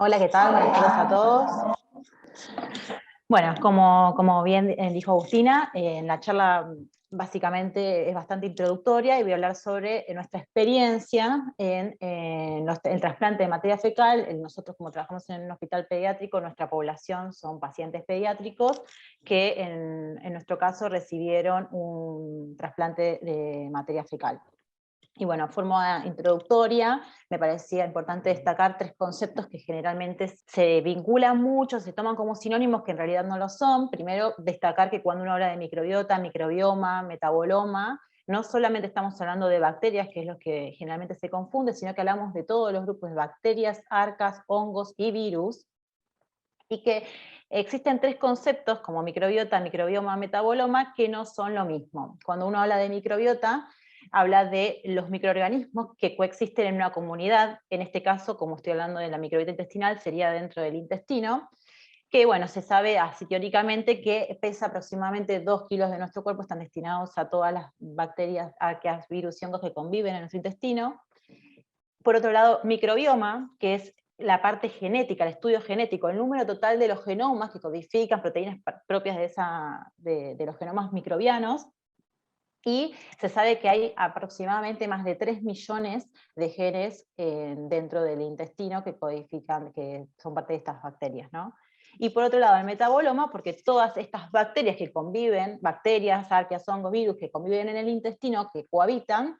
Hola, ¿qué tal? Buenas tardes a todos. Bueno, como bien dijo Agustina, la charla básicamente es bastante introductoria y voy a hablar sobre nuestra experiencia en el trasplante de materia fecal. Nosotros, como trabajamos en un hospital pediátrico, nuestra población son pacientes pediátricos que en nuestro caso recibieron un trasplante de materia fecal. Y bueno, forma introductoria, me parecía importante destacar tres conceptos que generalmente se vinculan mucho, se toman como sinónimos que en realidad no lo son. Primero, destacar que cuando uno habla de microbiota, microbioma, metaboloma, no solamente estamos hablando de bacterias, que es lo que generalmente se confunde, sino que hablamos de todos los grupos de bacterias, arcas, hongos y virus, y que existen tres conceptos como microbiota, microbioma, metaboloma, que no son lo mismo. Cuando uno habla de microbiota, habla de los microorganismos que coexisten en una comunidad. En este caso, como estoy hablando de la microbiota intestinal, sería dentro del intestino, que bueno, se sabe así teóricamente que pesa aproximadamente 2 kilos de nuestro cuerpo, están destinados a todas las bacterias, arqueas, virus y hongos que conviven en nuestro intestino. Por otro lado, microbioma, que es la parte genética, el estudio genético, el número total de los genomas que codifican proteínas propias de los genomas microbianos, y se sabe que hay aproximadamente más de 3 millones de genes dentro del intestino que codifican, que son parte de estas bacterias, ¿no? Y por otro lado, el metaboloma, porque todas estas bacterias que conviven, bacterias, arqueas, hongos, virus, que conviven en el intestino, que cohabitan,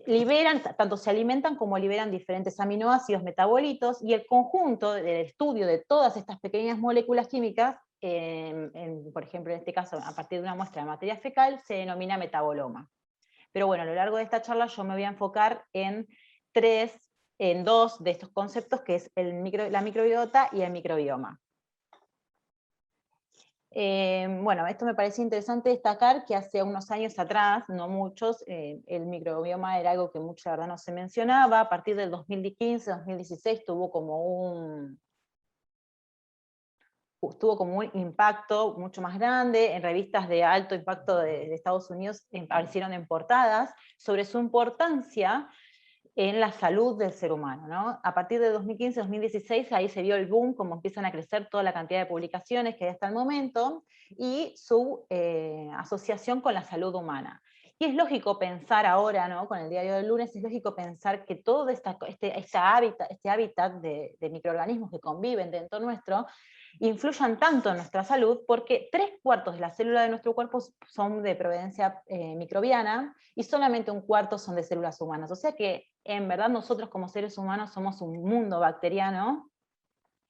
liberan, tanto se alimentan como liberan diferentes aminoácidos, metabolitos, y el conjunto del estudio de todas estas pequeñas moléculas químicas, por ejemplo, en este caso, a partir de una muestra de materia fecal, se denomina metaboloma. Pero bueno, a lo largo de esta charla yo me voy a enfocar en dos de estos conceptos, que es la microbiota y el microbioma. Bueno, esto me parece interesante destacar que hace unos años atrás, no muchos, el microbioma era algo que mucho, la verdad, no se mencionaba. A partir del 2015, 2016 tuvo como un impacto mucho más grande. En revistas de alto impacto de Estados Unidos aparecieron en portadas sobre su importancia en la salud del ser humano, ¿no? A partir de 2015-2016 ahí se vio el boom, como empiezan a crecer toda la cantidad de publicaciones que hay hasta el momento, y su asociación con la salud humana. Y es lógico pensar ahora, ¿no? Con el diario del lunes, es lógico pensar que todo este hábitat de microorganismos que conviven dentro nuestro, influyan tanto en nuestra salud, porque 3/4 de las células de nuestro cuerpo son de proveniencia microbiana, y solamente 1/4 son de células humanas. O sea que, en verdad, nosotros como seres humanos somos un mundo bacteriano,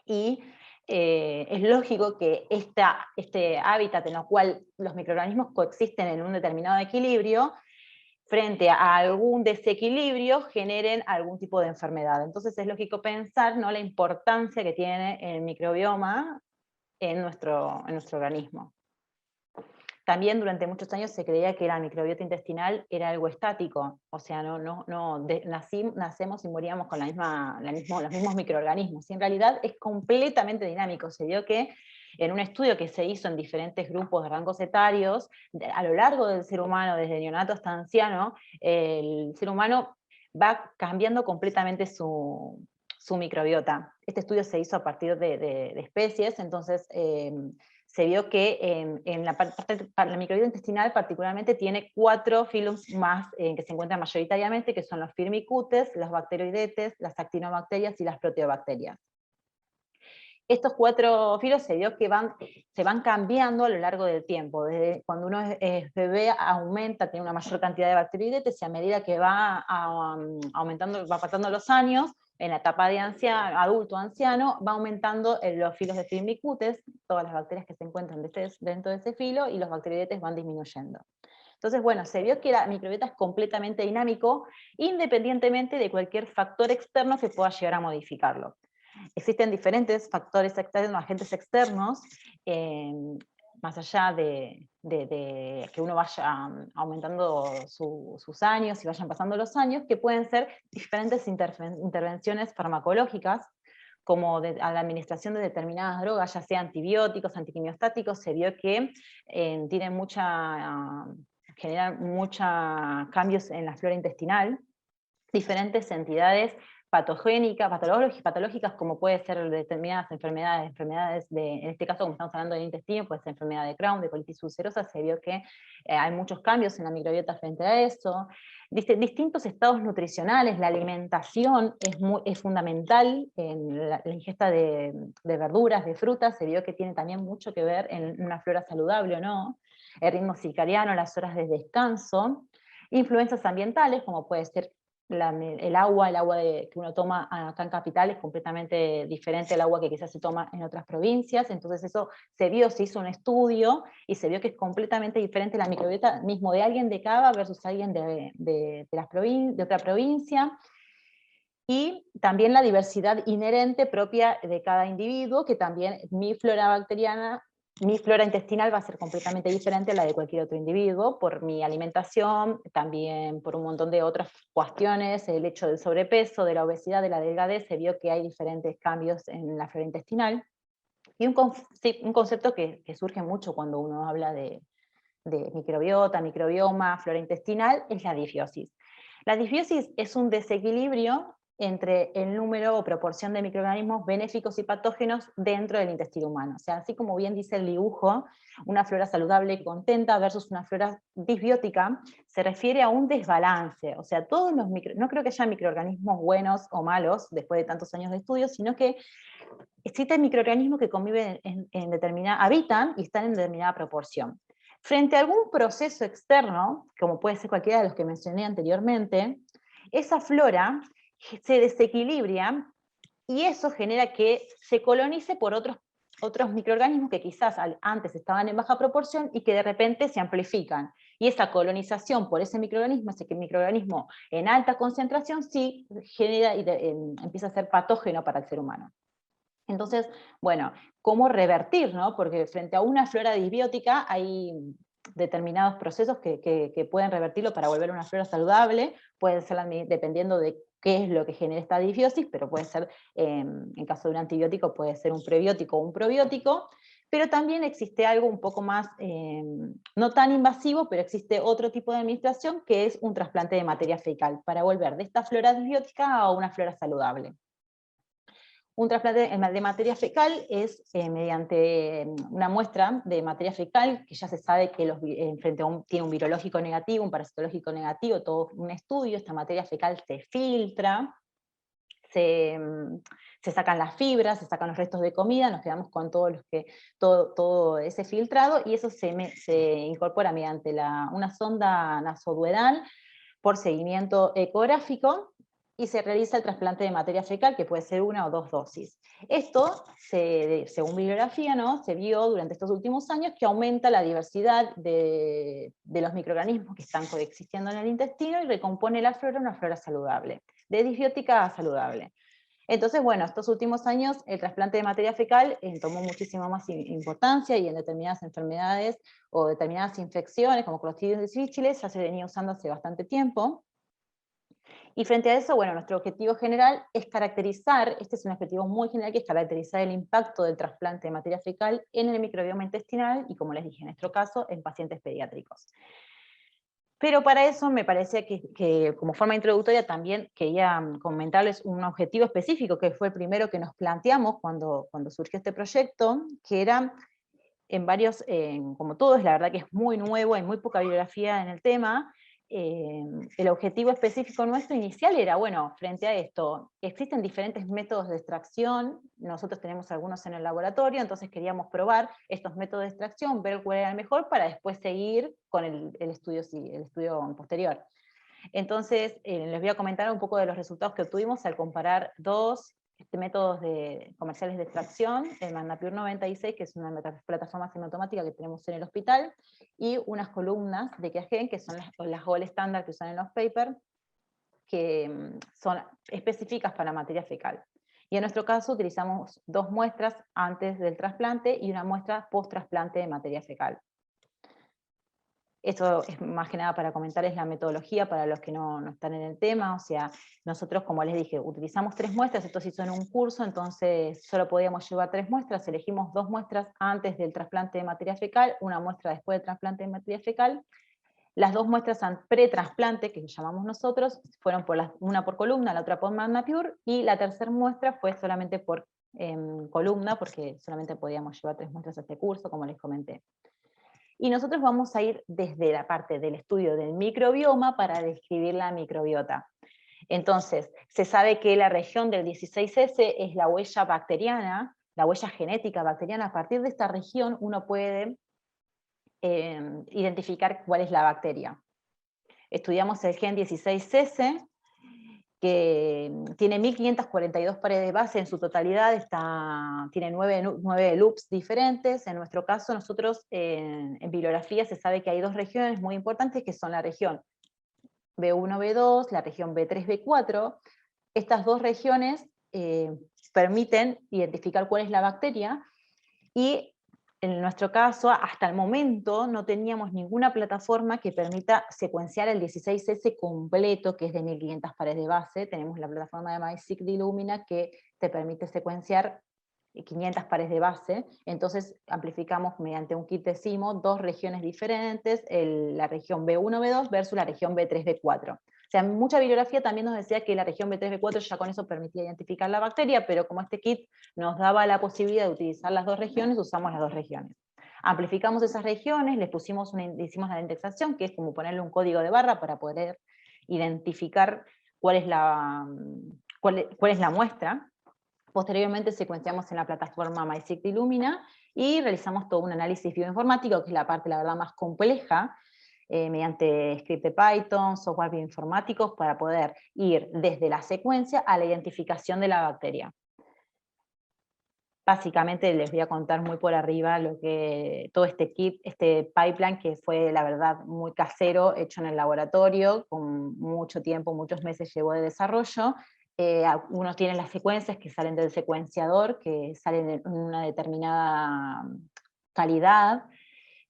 y es lógico que este hábitat en el cual los microorganismos coexisten en un determinado equilibrio, frente a algún desequilibrio, generen algún tipo de enfermedad. Entonces es lógico pensar, ¿no?, la importancia que tiene el microbioma en nuestro organismo. También durante muchos años se creía que la microbiota intestinal era algo estático, o sea, nacemos y moríamos con los mismos microorganismos, y en realidad es completamente dinámico. Se vio que en un estudio que se hizo en diferentes grupos de rangos etarios, a lo largo del ser humano, desde neonato hasta anciano, el ser humano va cambiando completamente su microbiota. Este estudio se hizo a partir de especies, entonces se vio que en la microbiota intestinal particularmente tiene 4 filums más que se encuentran mayoritariamente, que son los firmicutes, los bacteroidetes, las actinobacterias y las proteobacterias. Estos 4 filos se vio que se van cambiando a lo largo del tiempo. Desde cuando uno es bebé aumenta, tiene una mayor cantidad de bacteroidetes, y a medida que va aumentando, va pasando los años, en la etapa de adulto anciano, va aumentando los filos de firmicutes, todas las bacterias que se encuentran dentro de ese filo, y los bacteroidetes van disminuyendo. Entonces, bueno, se vio que la microbiota es completamente dinámico, independientemente de cualquier factor externo que pueda llegar a modificarlo. Existen diferentes factores externos, agentes externos, más allá de que uno vaya aumentando sus años y vayan pasando los años, que pueden ser diferentes intervenciones farmacológicas, como a la administración de determinadas drogas, ya sea antibióticos, antiquimiostáticos. Se vio que generan muchos cambios en la flora intestinal. Diferentes entidades patológicas como puede ser determinadas enfermedades en este caso, como estamos hablando del intestino, puede ser enfermedad de Crohn, de colitis ulcerosa, se vio que hay muchos cambios en la microbiota frente a eso. Distintos estados nutricionales, la alimentación es fundamental en la ingesta de verduras, de frutas, se vio que tiene también mucho que ver en una flora saludable o no, el ritmo circadiano, las horas de descanso, influencias ambientales, como puede ser el agua que uno toma acá en Capital es completamente diferente al agua que quizás se toma en otras provincias, entonces eso se hizo un estudio y se vio que es completamente diferente la microbiota mismo de alguien de Cava versus alguien de otra provincia, y también la diversidad inherente propia de cada individuo, que también mi flora intestinal va a ser completamente diferente a la de cualquier otro individuo, por mi alimentación, también por un montón de otras cuestiones, el hecho del sobrepeso, de la obesidad, de la delgadez, se vio que hay diferentes cambios en la flora intestinal. Y un concepto que surge mucho cuando uno habla de microbiota, microbioma, flora intestinal, es la disbiosis. La disbiosis es un desequilibrio entre el número o proporción de microorganismos benéficos y patógenos dentro del intestino humano. O sea, así como bien dice el dibujo, una flora saludable y contenta versus una flora disbiótica, se refiere a un desbalance. O sea, no creo que haya microorganismos buenos o malos después de tantos años de estudio, sino que existen microorganismos que conviven habitan y están en determinada proporción. Frente a algún proceso externo, como puede ser cualquiera de los que mencioné anteriormente, esa flora se desequilibra y eso genera que se colonice por otros microorganismos que quizás antes estaban en baja proporción y que de repente se amplifican. Y esa colonización por ese microorganismo en alta concentración sí genera y empieza a ser patógeno para el ser humano. Entonces, bueno, ¿cómo revertir, no? Porque frente a una flora disbiótica hay determinados procesos que pueden revertirlo para volver a una flora saludable, pueden ser dependiendo de qué es lo que genera esta disbiosis, pero puede ser, en caso de un antibiótico, puede ser un prebiótico o un probiótico, pero también existe algo un poco más, no tan invasivo, pero existe otro tipo de administración que es un trasplante de materia fecal, para volver de esta flora disbiótica a una flora saludable. Un trasplante de materia fecal es mediante una muestra de materia fecal, que ya se sabe que tiene un virológico negativo, un parasitológico negativo, todo un estudio, esta materia fecal se filtra, se sacan las fibras, se sacan los restos de comida, nos quedamos con todo ese filtrado, y eso se incorpora mediante una sonda nasoduodal por seguimiento ecográfico, y se realiza el trasplante de materia fecal, que puede ser 1 o 2 dosis. Esto, según bibliografía, ¿no?, se vio durante estos últimos años que aumenta la diversidad de los microorganismos que están coexistiendo en el intestino y recompone la flora una flora saludable, de disbiótica a saludable. Entonces, bueno, estos últimos años el trasplante de materia fecal tomó muchísima más importancia, y en determinadas enfermedades o determinadas infecciones, como Clostridium difficile, ya se venía usando hace bastante tiempo. Y frente a eso, bueno, nuestro objetivo general es caracterizar, este es un objetivo muy general, que es caracterizar el impacto del trasplante de materia fecal en el microbioma intestinal, y como les dije, en nuestro caso, en pacientes pediátricos. Pero para eso me parecía que como forma introductoria también quería comentarles un objetivo específico, que fue el primero que nos planteamos cuando surgió este proyecto, que era como todo es, la verdad que es muy nuevo, hay muy poca bibliografía en el tema. El objetivo específico nuestro inicial era, bueno, frente a esto, existen diferentes métodos de extracción, nosotros tenemos algunos en el laboratorio, entonces queríamos probar estos métodos de extracción, ver cuál era el mejor, para después seguir con el estudio posterior. Entonces, les voy a comentar un poco de los resultados que obtuvimos al comparar dos métodos comerciales de extracción, el Magnapure 96, que es una plataforma semiautomática que tenemos en el hospital, y unas columnas de Qiagen, que son las gold estándar que usan en los papers, que son específicas para materia fecal. Y en nuestro caso utilizamos 2 muestras antes del trasplante y una muestra post-trasplante de materia fecal. Esto es más que nada para comentarles la metodología para los que no están en el tema. O sea, nosotros, como les dije, utilizamos 3 muestras, esto se hizo en un curso, entonces solo podíamos llevar 3 muestras, elegimos 2 muestras antes del trasplante de materia fecal, una muestra después del trasplante de materia fecal, Las dos muestras pre-trasplante, que llamamos nosotros, fueron una por columna, la otra por Magna-Pure, y la tercera muestra fue solamente por columna, porque solamente podíamos llevar 3 muestras a este curso, como les comenté. Y nosotros vamos a ir desde la parte del estudio del microbioma para describir la microbiota. Entonces, se sabe que la región del 16S es la huella bacteriana, la huella genética bacteriana. A partir de esta región uno puede identificar cuál es la bacteria. Estudiamos el gen 16S, que tiene 1542 pares de base en su totalidad, tiene 9 loops diferentes. En nuestro caso, nosotros en bibliografía se sabe que hay 2 regiones muy importantes, que son la región B1, B2, la región B3, B4. Estas 2 regiones permiten identificar cuál es la bacteria, y en nuestro caso, hasta el momento, no teníamos ninguna plataforma que permita secuenciar el 16S completo, que es de 1500 pares de base. Tenemos la plataforma de MySeq de Illumina, que te permite secuenciar 500 pares de base. Entonces amplificamos mediante un kit de SIMO 2 regiones diferentes, la región B1, B2 versus la región B3, B4. O sea, mucha bibliografía también nos decía que la región B3, B4 ya con eso permitía identificar la bacteria, pero como este kit nos daba la posibilidad de utilizar las 2 regiones, usamos las 2 regiones. Amplificamos esas regiones, les hicimos la indexación, que es como ponerle un código de barra para poder identificar cuál es la muestra. Posteriormente secuenciamos en la plataforma MySeq de Illumina y realizamos todo un análisis bioinformático, que es la parte, la verdad, más compleja, mediante script de Python, software bioinformáticos, para poder ir desde la secuencia a la identificación de la bacteria. Básicamente les voy a contar muy por arriba todo este kit, este pipeline, que fue, la verdad, muy casero, hecho en el laboratorio, con mucho tiempo, muchos meses llevó de desarrollo. Uno tiene las secuencias que salen del secuenciador, que salen en una determinada calidad,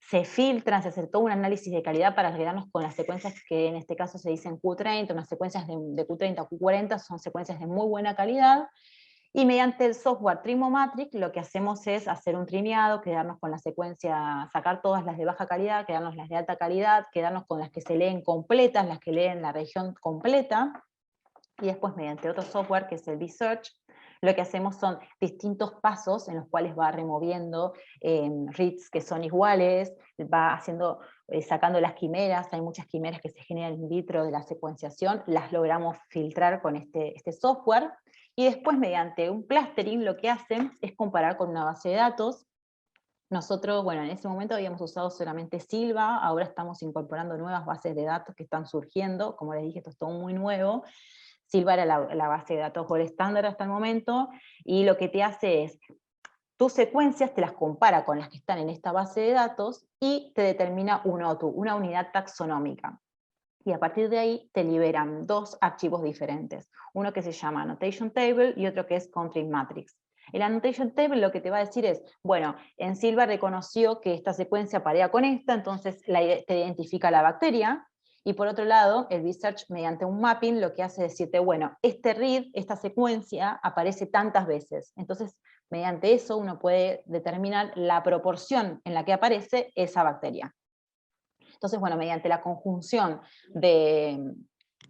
se filtran, se hace todo un análisis de calidad para quedarnos con las secuencias que en este caso se dicen Q30, unas secuencias de Q30 o Q40, son secuencias de muy buena calidad. Y mediante el software Trimomatrix lo que hacemos es hacer un trimeado, quedarnos con la secuencia, sacar todas las de baja calidad, quedarnos las de alta calidad, quedarnos con las que se leen completas, las que leen la región completa, y después mediante otro software que es el B-Search, lo que hacemos son distintos pasos en los cuales va removiendo reads que son iguales, va sacando las quimeras. Hay muchas quimeras que se generan in vitro de la secuenciación, las logramos filtrar con este software, y después mediante un clustering lo que hacen es comparar con una base de datos. Nosotros, bueno, en ese momento habíamos usado solamente Silva, ahora estamos incorporando nuevas bases de datos que están surgiendo. Como les dije, esto es todo muy nuevo. Silva era la base de datos gold estándar hasta el momento, y lo que te hace es, tus secuencias te las compara con las que están en esta base de datos, y te determina un OTU, una unidad taxonómica. Y a partir de ahí te liberan 2 archivos diferentes, uno que se llama Annotation Table y otro que es Country Matrix. El Annotation Table lo que te va a decir es, bueno, en Silva reconoció que esta secuencia parea con esta, entonces te identifica la bacteria. Y por otro lado, el B-Search, mediante un mapping, lo que hace es decirte, bueno, este read, esta secuencia, aparece tantas veces. Entonces, mediante eso uno puede determinar la proporción en la que aparece esa bacteria. Entonces, bueno, mediante la conjunción de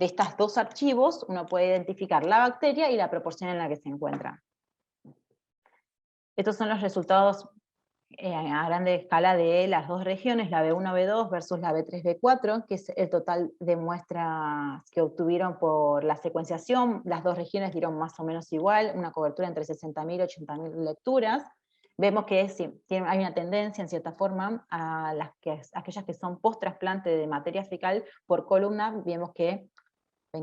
estos 2 archivos, uno puede identificar la bacteria y la proporción en la que se encuentra. Estos son los resultados a grande escala de las 2 regiones, la B1, B2 versus la B3, B4, que es el total de muestras que obtuvieron por la secuenciación. Las 2 regiones dieron más o menos igual, una cobertura entre 60.000 y 80.000 lecturas. Vemos que hay una tendencia, en cierta forma, a aquellas que son post-trasplante de materia fecal por columna, ven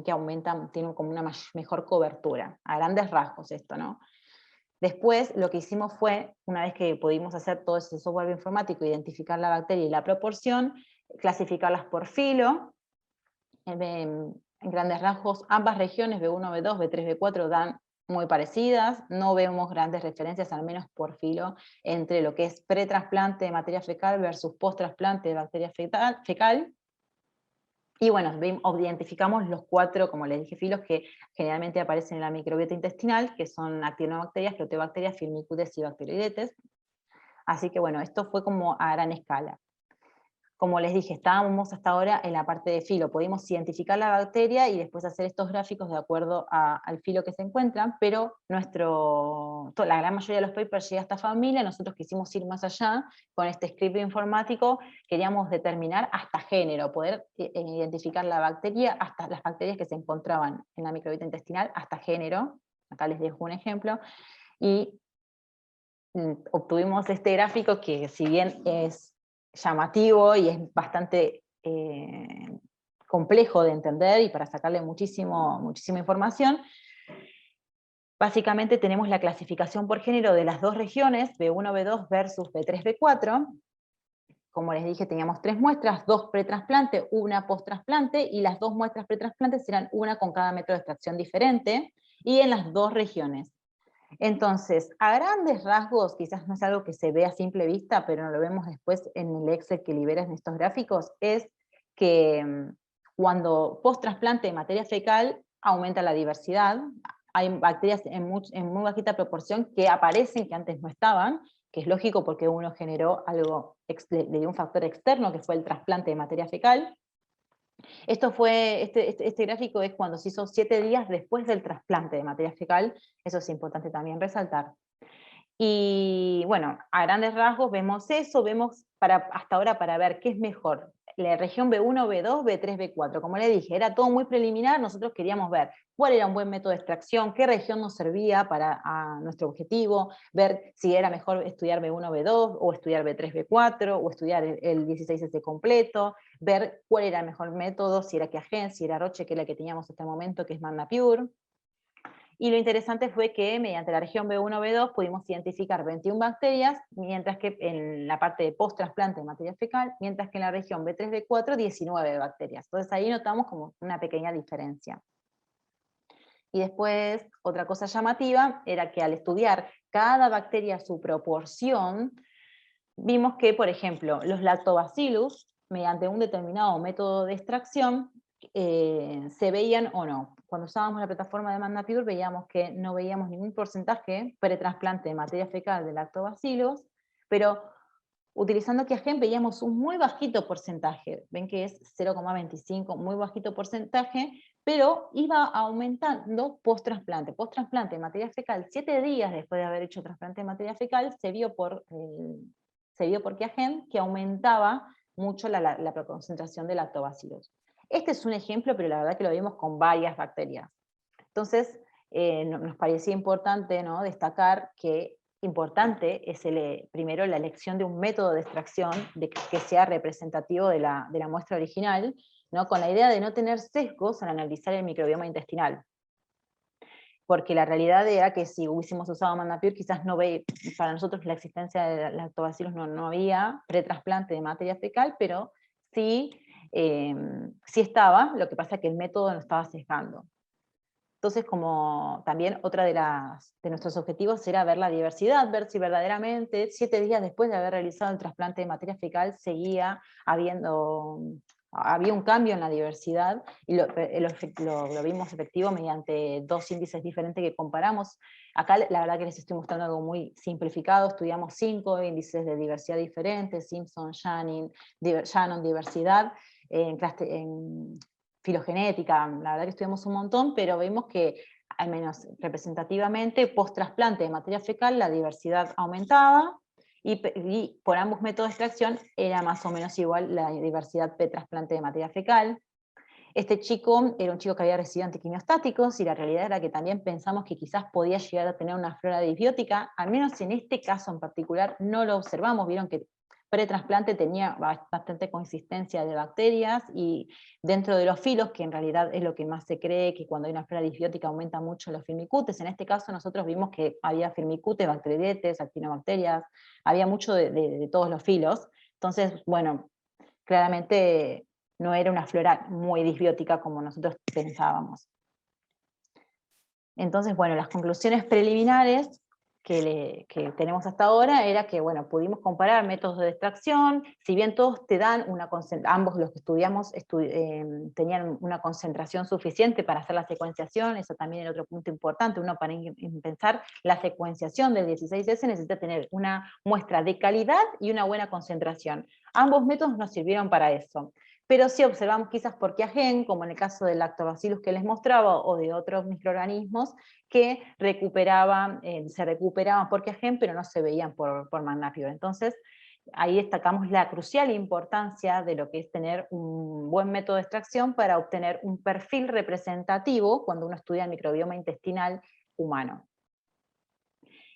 que aumentan, tienen como una mejor cobertura, a grandes rasgos esto, ¿no? Después, lo que hicimos fue, una vez que pudimos hacer todo ese software informático, identificar la bacteria y la proporción, clasificarlas por filo. En grandes rasgos, ambas regiones, B1, B2, B3, B4, dan muy parecidas. No vemos grandes referencias, al menos por filo, entre lo que es pre-trasplante de materia fecal versus post-trasplante de bacteria fecal. Y bueno, identificamos los 4, como les dije, filos que generalmente aparecen en la microbiota intestinal, que son actinobacterias, como les dije, estábamos hasta ahora en la parte de filo, podemos identificar la bacteria y después hacer estos gráficos de acuerdo al filo que se encuentran, pero la gran mayoría de los papers llega a esta familia. Nosotros quisimos ir más allá, con este script informático queríamos determinar hasta género, poder identificar la bacteria, hasta las bacterias que se encontraban en la microbiota intestinal, hasta género. Acá les dejo un ejemplo, y obtuvimos este gráfico que, si bien es llamativo y es bastante complejo de entender, y para sacarle muchísima información, básicamente tenemos la clasificación por género de las dos regiones, B1, B2 versus B3, B4. Como les dije, teníamos 3 muestras, 2 pretrasplante, 1 post-trasplante, y las 2 muestras pretrasplantes eran una con cada método de extracción diferente, y en las 2 regiones. Entonces, a grandes rasgos, quizás no es algo que se ve a simple vista, pero lo vemos después en el Excel que liberas en estos gráficos, es que cuando post-trasplante de materia fecal aumenta la diversidad, hay bacterias en muy bajita proporción que aparecen que antes no estaban, que es lógico porque uno generó algo, le dio un factor externo que fue el trasplante de materia fecal. Este gráfico es cuando se hizo 7 días después del trasplante de materia fecal, eso es importante también resaltar. Y bueno, a grandes rasgos vemos eso, vemos hasta ahora para ver qué es mejor, la región B1, B2, B3, B4. Como le dije, era todo muy preliminar, nosotros queríamos ver cuál era un buen método de extracción, qué región nos servía para nuestro objetivo, ver si era mejor estudiar B1, B2, o estudiar B3, B4, o estudiar el 16S completo, ver cuál era el mejor método, si era Qiagen, si era Roche, que es la que teníamos hasta el momento, que es MagnaPure. Y lo interesante fue que mediante la región B1, B2 pudimos identificar 21 bacterias, mientras que en la parte de post-trasplante de materia fecal, mientras que en la región B3, B4, 19 bacterias. Entonces ahí notamos como una pequeña diferencia. Y después, otra cosa llamativa, era que al estudiar cada bacteria a su proporción, vimos que, por ejemplo, los lactobacillus, mediante un determinado método de extracción, se veían o no. Cuando usábamos la plataforma de MagnaPure veíamos que no veíamos ningún porcentaje pretrasplante de materia fecal de lactobacillus, pero utilizando Qiagen veíamos un muy bajito porcentaje, ven que es 0,25, muy bajito porcentaje, pero iba aumentando post-trasplante. Post-trasplante de materia fecal, 7 días después de haber hecho trasplante de materia fecal, se vio por Qiagen que aumentaba mucho la concentración de lactobacillus. Este es un ejemplo, pero la verdad que lo vimos con varias bacterias. Entonces, nos parecía importante, ¿no?, destacar que importante es primero la elección de un método de extracción que sea representativo de la muestra original, ¿no?, con la idea de no tener sesgos al analizar el microbioma intestinal. Porque la realidad era que si hubiésemos usado MagnaPure, quizás para nosotros la existencia de lactobacillus no había pretrasplante de materia fecal, pero sí estaba, lo que pasa es que el método no estaba sesgando. Entonces, como también otra de nuestros objetivos era ver la diversidad, ver si verdaderamente 7 días después de haber realizado el trasplante de materia fecal había un cambio en la diversidad, y lo vimos efectivo mediante 2 índices diferentes que comparamos. Acá la verdad que les estoy mostrando algo muy simplificado, estudiamos 5 índices de diversidad diferentes, Simpson, Shannon, diversidad, en filogenética, la verdad que estudiamos un montón, pero vimos que, al menos representativamente, post-trasplante de materia fecal, la diversidad aumentaba, y por ambos métodos de extracción era más o menos igual la diversidad pre-trasplante de materia fecal. Este chico era un chico que había recibido antiquimiostáticos, y la realidad era que también pensamos que quizás podía llegar a tener una flora disbiótica, al menos en este caso en particular no lo observamos. Vieron que pretrasplante tenía bastante consistencia de bacterias, y dentro de los filos, que en realidad es lo que más se cree, que cuando hay una flora disbiótica aumenta mucho los firmicutes, en este caso nosotros vimos que había firmicutes, bacteroidetes, actinobacterias, había mucho de todos los filos. Entonces, bueno, claramente no era una flora muy disbiótica como nosotros pensábamos. Entonces, bueno, las conclusiones preliminares que tenemos hasta ahora era que, bueno, pudimos comparar métodos de extracción, si bien todos te dan ambos los que estudiamos tenían una concentración suficiente para hacer la secuenciación, eso también era otro punto importante, uno para pensar la secuenciación del 16S necesita tener una muestra de calidad y una buena concentración. Ambos métodos nos sirvieron para eso. Pero sí observamos quizás por Qiagen, como en el caso del Lactobacillus que les mostraba, o de otros microorganismos, que se recuperaban por Qiagen, pero no se veían por McNapier. Entonces, ahí destacamos la crucial importancia de lo que es tener un buen método de extracción para obtener un perfil representativo cuando uno estudia el microbioma intestinal humano.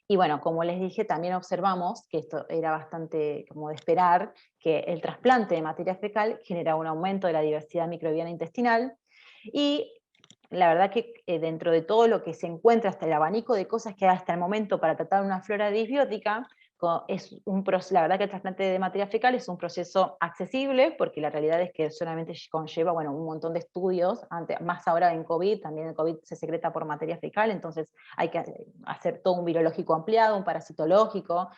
Y bueno, como les dije, también observamos, que esto era bastante como de esperar, que el trasplante de materia fecal genera un aumento de la diversidad microbiana intestinal, y la verdad que dentro de todo lo que se encuentra, hasta el abanico de cosas que hay hasta el momento para tratar una flora disbiótica, la verdad que el trasplante de materia fecal es un proceso accesible, porque la realidad es que solamente conlleva, bueno, un montón de estudios, más ahora en COVID, también el COVID se secreta por materia fecal, entonces hay que hacer todo un virológico ampliado, un parasitológico,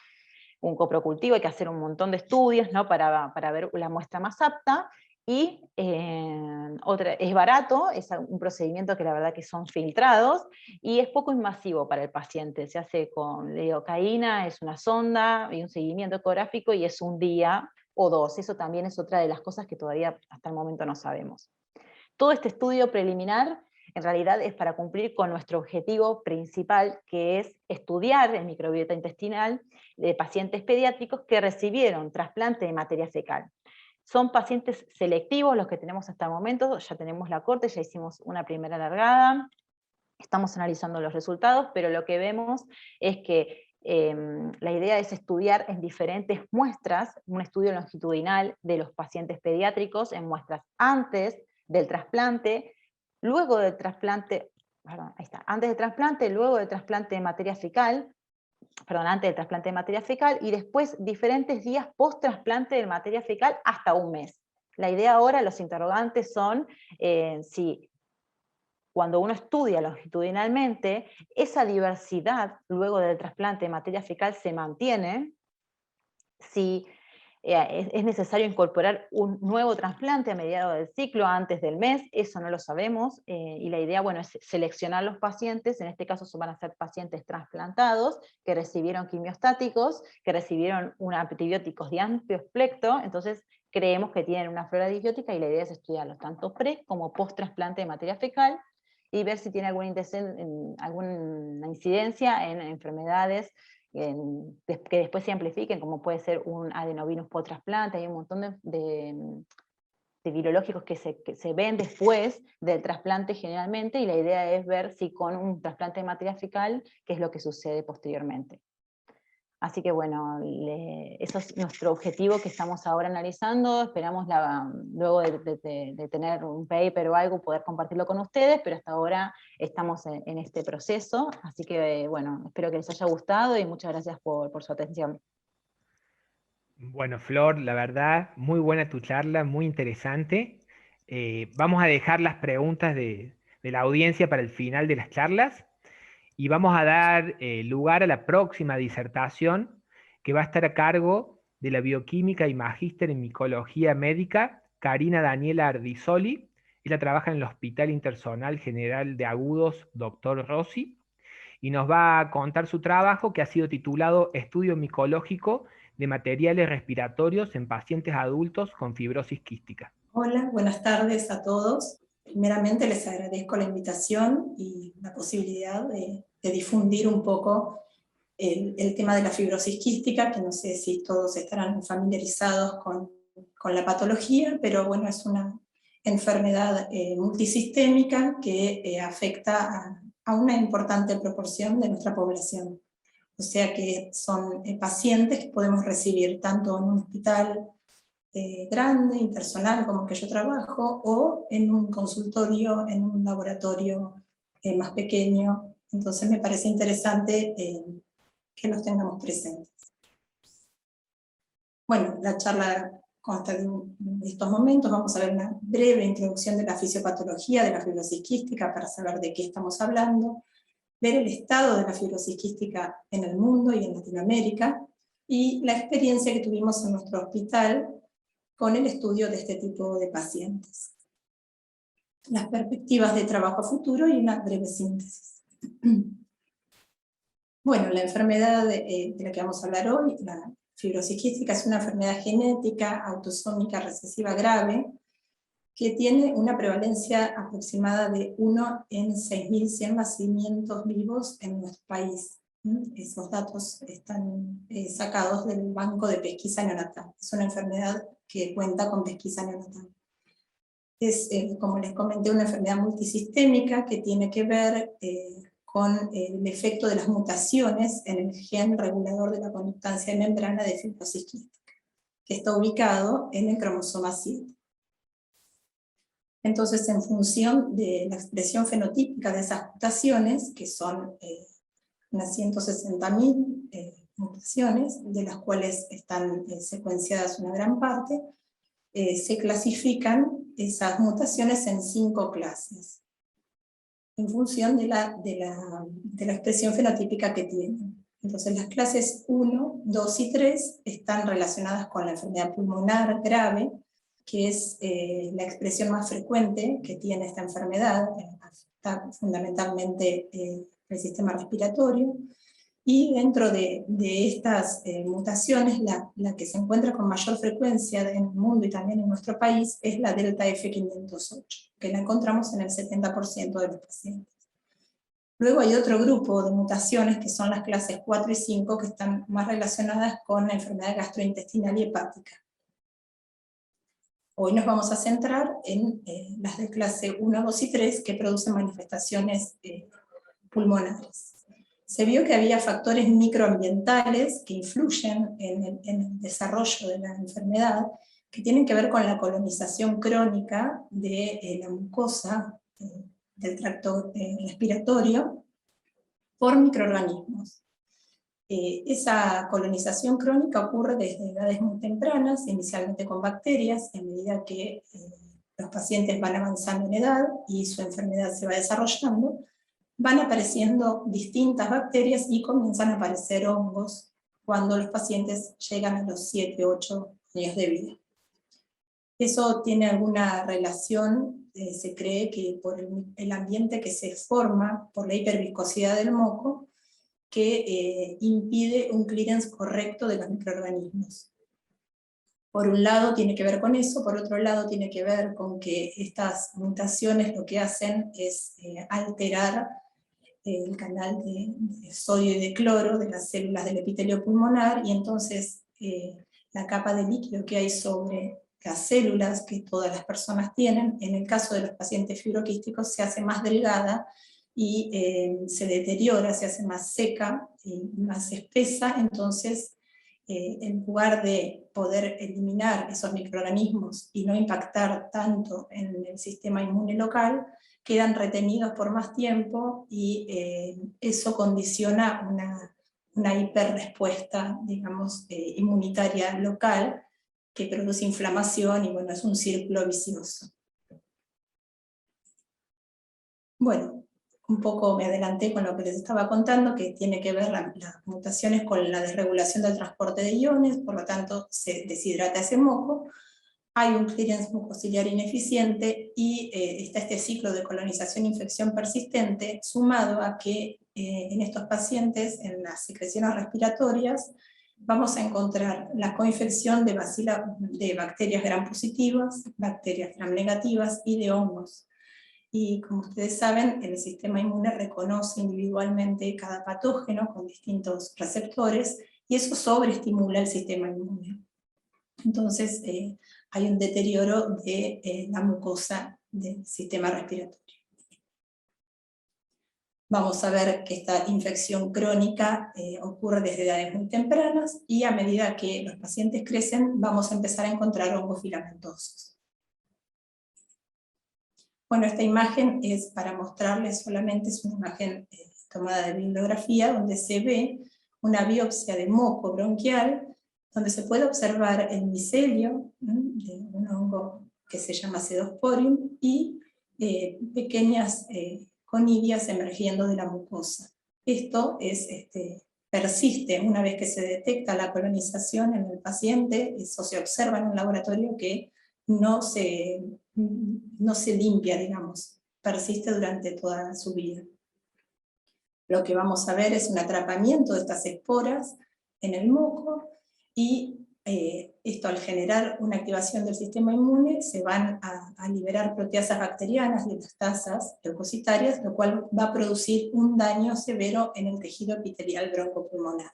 un coprocultivo, hay que hacer un montón de estudios, ¿no? para ver la muestra más apta, y es barato, es un procedimiento que la verdad que son filtrados, y es poco invasivo para el paciente, se hace con lidocaína, es una sonda, y un seguimiento ecográfico, y es un día o dos, eso también es otra de las cosas que todavía hasta el momento no sabemos. Todo este estudio preliminar en realidad es para cumplir con nuestro objetivo principal, que es estudiar el microbiota intestinal de pacientes pediátricos que recibieron trasplante de materia fecal. Son pacientes selectivos los que tenemos hasta el momento, ya tenemos la corte, ya hicimos una primera largada, estamos analizando los resultados, pero lo que vemos es que la idea es estudiar en diferentes muestras, un estudio longitudinal de los pacientes pediátricos en muestras antes del trasplante, luego del trasplante, perdón, ahí está, antes del trasplante, luego del trasplante de materia fecal, perdón, antes del trasplante de materia fecal, y después diferentes días post trasplante de materia fecal hasta un mes. La idea ahora, los interrogantes son si cuando uno estudia longitudinalmente, esa diversidad luego del trasplante de materia fecal se mantiene, si es necesario incorporar un nuevo trasplante a mediados del ciclo, antes del mes, eso no lo sabemos, y la idea, bueno, es seleccionar los pacientes, en este caso van a ser pacientes trasplantados, que recibieron quimiostáticos, que recibieron antibióticos de amplio espectro, entonces creemos que tienen una flora disbiótica, y la idea es estudiarlos tanto pre como post trasplante de materia fecal, y ver si tiene alguna incidencia en enfermedades que después se amplifiquen, como puede ser un adenovirus post trasplante. Hay un montón de virológicos que se ven después del trasplante generalmente, y la idea es ver si con un trasplante de materia fecal, qué es lo que sucede posteriormente. Así que bueno, eso es nuestro objetivo que estamos ahora analizando, esperamos luego de tener un paper o algo poder compartirlo con ustedes, pero hasta ahora estamos en este proceso, así que bueno, espero que les haya gustado y muchas gracias por su atención. Bueno, Flor, la verdad, muy buena tu charla, muy interesante. Vamos a dejar las preguntas de la audiencia para el final de las charlas y vamos a dar lugar a la próxima disertación que va a estar a cargo de la bioquímica y magíster en micología médica, Karina Daniela Ardisoli. Ella trabaja en el Hospital Intersonal General de Agudos, Dr. Rossi, y nos va a contar su trabajo que ha sido titulado Estudio micológico de materiales respiratorios en pacientes adultos con fibrosis quística. Hola, buenas tardes a todos. Primeramente les agradezco la invitación y la posibilidad de difundir un poco el tema de la fibrosis quística, que no sé si todos estarán familiarizados con la patología, pero bueno, es una enfermedad multisistémica que afecta a una importante proporción de nuestra población. O sea que son pacientes que podemos recibir tanto en un hospital grande, intersonal, como que yo trabajo, o en un consultorio, en un laboratorio más pequeño. Entonces me parece interesante que los tengamos presentes. Bueno, la charla consta de estos momentos. Vamos a ver una breve introducción de la fisiopatología de la fibrosis quística para saber de qué estamos hablando. ver el estado de la fibrosis quística en el mundo y en Latinoamérica, y la experiencia que tuvimos en nuestro hospital con el estudio de este tipo de pacientes. Las perspectivas de trabajo a futuro y una breve síntesis. Bueno, la enfermedad de la que vamos a hablar hoy, la fibrosis quística, es una enfermedad genética autosómica recesiva grave que tiene una prevalencia aproximada de 1 en 6.100 nacimientos vivos en nuestro país. Esos datos están sacados del Banco de Pesquisa Neonatal. Es una enfermedad que cuenta con pesquisa neonatal. Es, como les comenté, una enfermedad multisistémica que tiene que ver con el efecto de las mutaciones en el gen regulador de la conductancia de membrana de fibrosis quística, que está ubicado en el cromosoma 7. Entonces, en función de la expresión fenotípica de esas mutaciones, que son unas 160.000 mutaciones, de las cuales están secuenciadas una gran parte, se clasifican esas mutaciones en 5 clases, en función de la expresión fenotípica que tienen. Entonces, las clases 1, 2 y 3 están relacionadas con la enfermedad pulmonar grave, que es la expresión más frecuente que tiene esta enfermedad, afecta fundamentalmente el sistema respiratorio, y dentro de estas mutaciones, la que se encuentra con mayor frecuencia en el mundo y también en nuestro país es la delta F508, que la encontramos en el 70% de los pacientes. Luego hay otro grupo de mutaciones que son las clases 4 y 5, que están más relacionadas con la enfermedad gastrointestinal y hepática. Hoy nos vamos a centrar en las de clase 1, 2 y 3, que producen manifestaciones pulmonares. Se vio que había factores microambientales que influyen en el desarrollo de la enfermedad, que tienen que ver con la colonización crónica de la mucosa del tracto respiratorio por microorganismos. Esa colonización crónica ocurre desde edades muy tempranas, inicialmente con bacterias, y a medida que los pacientes van avanzando en edad y su enfermedad se va desarrollando, van apareciendo distintas bacterias y comienzan a aparecer hongos cuando los pacientes llegan a los 7, 8 años de vida. Eso tiene alguna relación, se cree que por el ambiente que se forma por la hiperviscosidad del moco, que impide un clearance correcto de los microorganismos. Por un lado tiene que ver con eso, por otro lado tiene que ver con que estas mutaciones lo que hacen es alterar el canal de sodio y de cloro de las células del epitelio pulmonar, y entonces la capa de líquido que hay sobre las células que todas las personas tienen, en el caso de los pacientes fibroquísticos, se hace más delgada y se deteriora, se hace más seca y más espesa. Entonces, en lugar de poder eliminar esos microorganismos y no impactar tanto en el sistema inmune local, quedan retenidos por más tiempo, y eso condiciona una hiperrespuesta, digamos, inmunitaria local, que produce inflamación, y bueno, es un círculo vicioso. Bueno, un poco me adelanté con lo que les estaba contando, que tiene que ver las mutaciones con la desregulación del transporte de iones, por lo tanto se deshidrata ese moco, hay un clearance mucociliar ineficiente, y está este ciclo de colonización e infección persistente, sumado a que en estos pacientes, en las secreciones respiratorias, vamos a encontrar la coinfección de bacterias gram positivas, bacterias gram negativas y de hongos. Y como ustedes saben, el sistema inmune reconoce individualmente cada patógeno con distintos receptores, y eso sobreestimula el sistema inmune. Entonces hay un deterioro de la mucosa del sistema respiratorio. Vamos a ver que esta infección crónica ocurre desde edades muy tempranas, y a medida que los pacientes crecen vamos a empezar a encontrar hongos filamentosos. Bueno, esta imagen es para mostrarles solamente, es una imagen tomada de bibliografía, donde se ve una biopsia de moco bronquial, donde se puede observar el micelio de un hongo que se llama Pseudosporium, y pequeñas conidias emergiendo de la mucosa. Esto persiste una vez que se detecta la colonización en el paciente, eso se observa en un laboratorio que no se limpia, digamos, persiste durante toda su vida. Lo que vamos a ver es un atrapamiento de estas esporas en el moco, y esto, al generar una activación del sistema inmune, se van a liberar proteasas bacterianas, metastasas leucocitarias, lo cual va a producir un daño severo en el tejido epitelial broncopulmonar.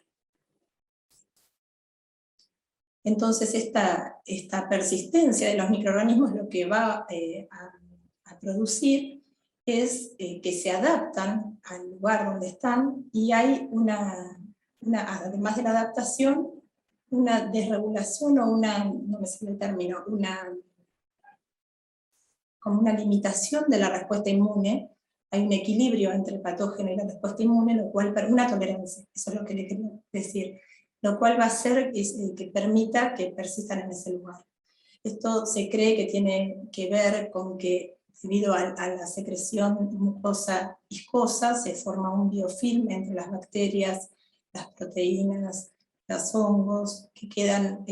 Entonces esta persistencia de los microorganismos lo que va a producir es que se adaptan al lugar donde están, y hay además de la adaptación, una desregulación o no me sale el término, como una limitación de la respuesta inmune. Hay un equilibrio entre el patógeno y la respuesta inmune, lo cual, una tolerancia, eso es lo que le quería decir, lo cual va a hacer que permita que persistan en ese lugar. Esto se cree que tiene que ver con que, debido a la secreción mucosa viscosa, se forma un biofilm entre las bacterias, las proteínas, los hongos, que quedan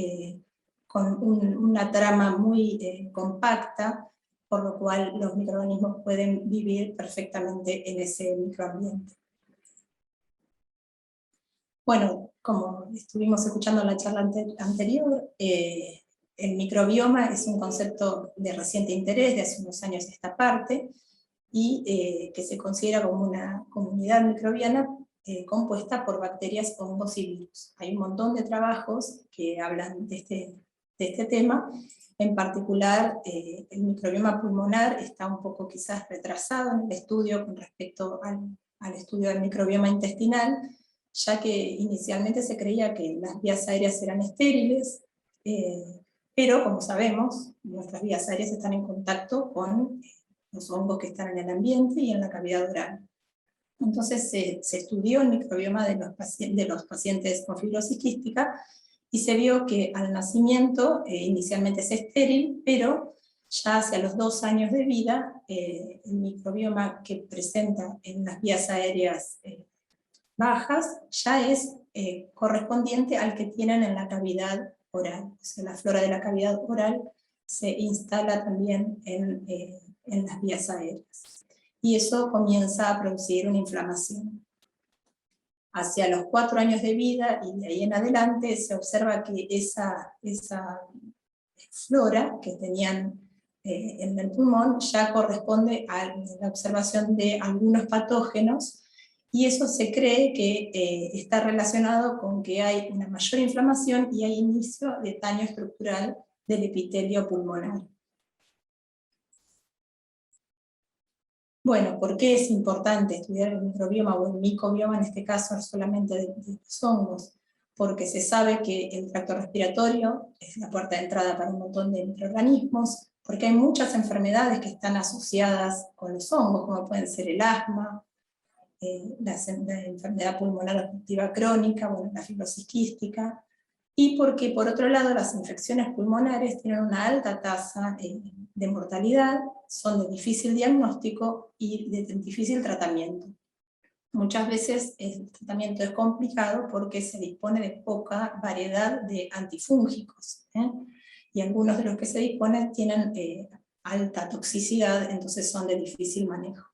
con una trama muy compacta, por lo cual los microorganismos pueden vivir perfectamente en ese microambiente. Bueno, como estuvimos escuchando en la charla anterior, el microbioma es un concepto de reciente interés, de hace unos años esta parte, y que se considera como una comunidad microbiana compuesta por bacterias, hongos y virus. Hay un montón de trabajos que hablan de este tema. En particular, el microbioma pulmonar está un poco quizás retrasado en el estudio con respecto al estudio del microbioma intestinal, ya que inicialmente se creía que las vías aéreas eran estériles, pero como sabemos, nuestras vías aéreas están en contacto con los hongos que están en el ambiente y en la cavidad oral. Entonces se estudió el microbioma de los pacientes con fibrosis quística, y se vio que al nacimiento inicialmente es estéril, pero ya hacia los 2 años de vida, el microbioma que presenta en las vías aéreas bajas ya es correspondiente al que tienen en la cavidad oral. O sea, la flora de la cavidad oral se instala también en las vías aéreas. Y eso comienza a producir una inflamación. Hacia los 4 años de vida y de ahí en adelante se observa que esa flora que tenían en el pulmón ya corresponde a la observación de algunos patógenos, y eso se cree que está relacionado con que hay una mayor inflamación y hay inicio de daño estructural del epitelio pulmonar. Bueno, ¿por qué es importante estudiar el microbioma o el micobioma, en este caso no solamente de los hongos? Porque se sabe que el tracto respiratorio es la puerta de entrada para un montón de microorganismos, porque hay muchas enfermedades que están asociadas con los hongos, como pueden ser el asma, la enfermedad pulmonar obstructiva crónica, bueno, la fibrosis quística, y porque por otro lado las infecciones pulmonares tienen una alta tasa de mortalidad, son de difícil diagnóstico y de difícil tratamiento. Muchas veces el tratamiento es complicado porque se dispone de poca variedad de antifúngicos, y algunos de los que se disponen tienen alta toxicidad, entonces son de difícil manejo.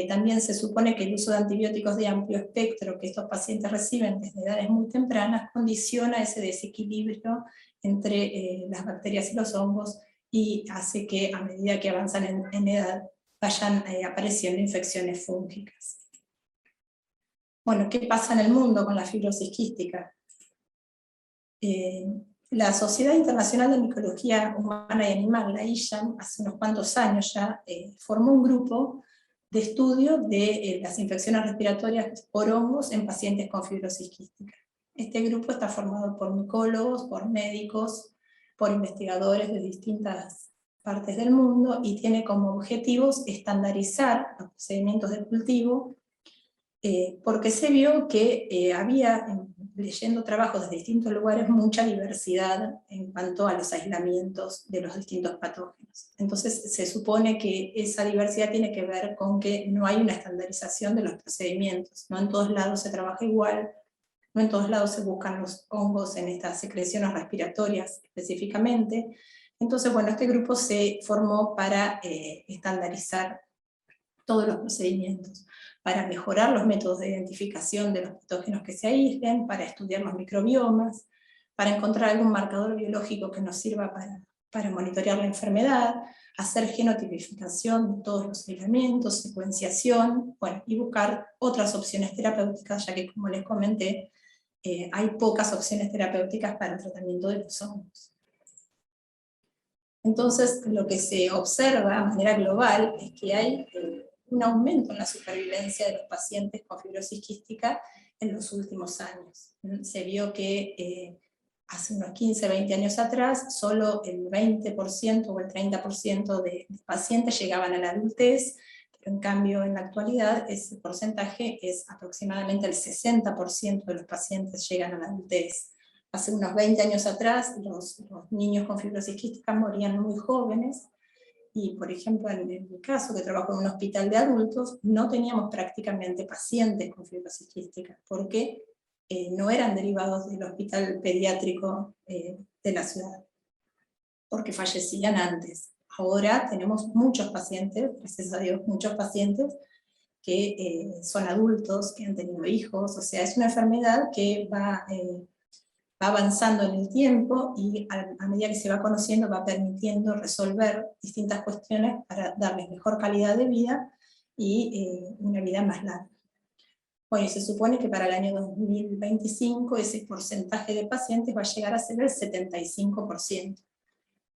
También se supone que el uso de antibióticos de amplio espectro que estos pacientes reciben desde edades muy tempranas condiciona ese desequilibrio entre las bacterias y los hongos, y hace que a medida que avanzan en edad vayan apareciendo infecciones fúngicas. Bueno, ¿qué pasa en el mundo con la fibrosis quística? La Sociedad Internacional de Micología Humana y Animal, la ISHAM, hace unos cuantos años ya formó un grupo de estudio de las infecciones respiratorias por hongos en pacientes con fibrosis quística. Este grupo está formado por micólogos, por médicos, por investigadores de distintas partes del mundo, y tiene como objetivos estandarizar los procedimientos de cultivo, porque se vio que había leyendo trabajos de distintos lugares, mucha diversidad en cuanto a los aislamientos de los distintos patógenos. Entonces se supone que esa diversidad tiene que ver con que no hay una estandarización de los procedimientos, no en todos lados se trabaja igual, no en todos lados se buscan los hongos en estas secreciones respiratorias específicamente. Entonces, bueno, este grupo se formó para estandarizar todos los procedimientos, para mejorar los métodos de identificación de los patógenos que se aíslen, para estudiar los microbiomas, para encontrar algún marcador biológico que nos sirva para monitorear la enfermedad, hacer genotipificación de todos los aislamientos, secuenciación, bueno, y buscar otras opciones terapéuticas, ya que, como les comenté, hay pocas opciones terapéuticas para el tratamiento de los hongos. Entonces, lo que se observa de manera global es que hay un aumento en la supervivencia de los pacientes con fibrosis quística en los últimos años. Se vio que hace unos 15, 20 años atrás, solo el 20% o el 30% de pacientes llegaban a la adultez, pero en cambio en la actualidad ese porcentaje es aproximadamente el 60% de los pacientes llegan a la adultez. Hace unos 20 años atrás los niños con fibrosis quística morían muy jóvenes, y por ejemplo en mi caso, que trabajo en un hospital de adultos, no teníamos prácticamente pacientes con fibrosis quística, porque no eran derivados del hospital pediátrico de la ciudad, porque fallecían antes. Ahora tenemos muchos pacientes, gracias a Dios, muchos pacientes que son adultos, que han tenido hijos, o sea, es una enfermedad que va avanzando en el tiempo, y a medida que se va conociendo va permitiendo resolver distintas cuestiones para darles mejor calidad de vida y una vida más larga. Bueno, y se supone que para el año 2025 ese porcentaje de pacientes va a llegar a ser el 75%.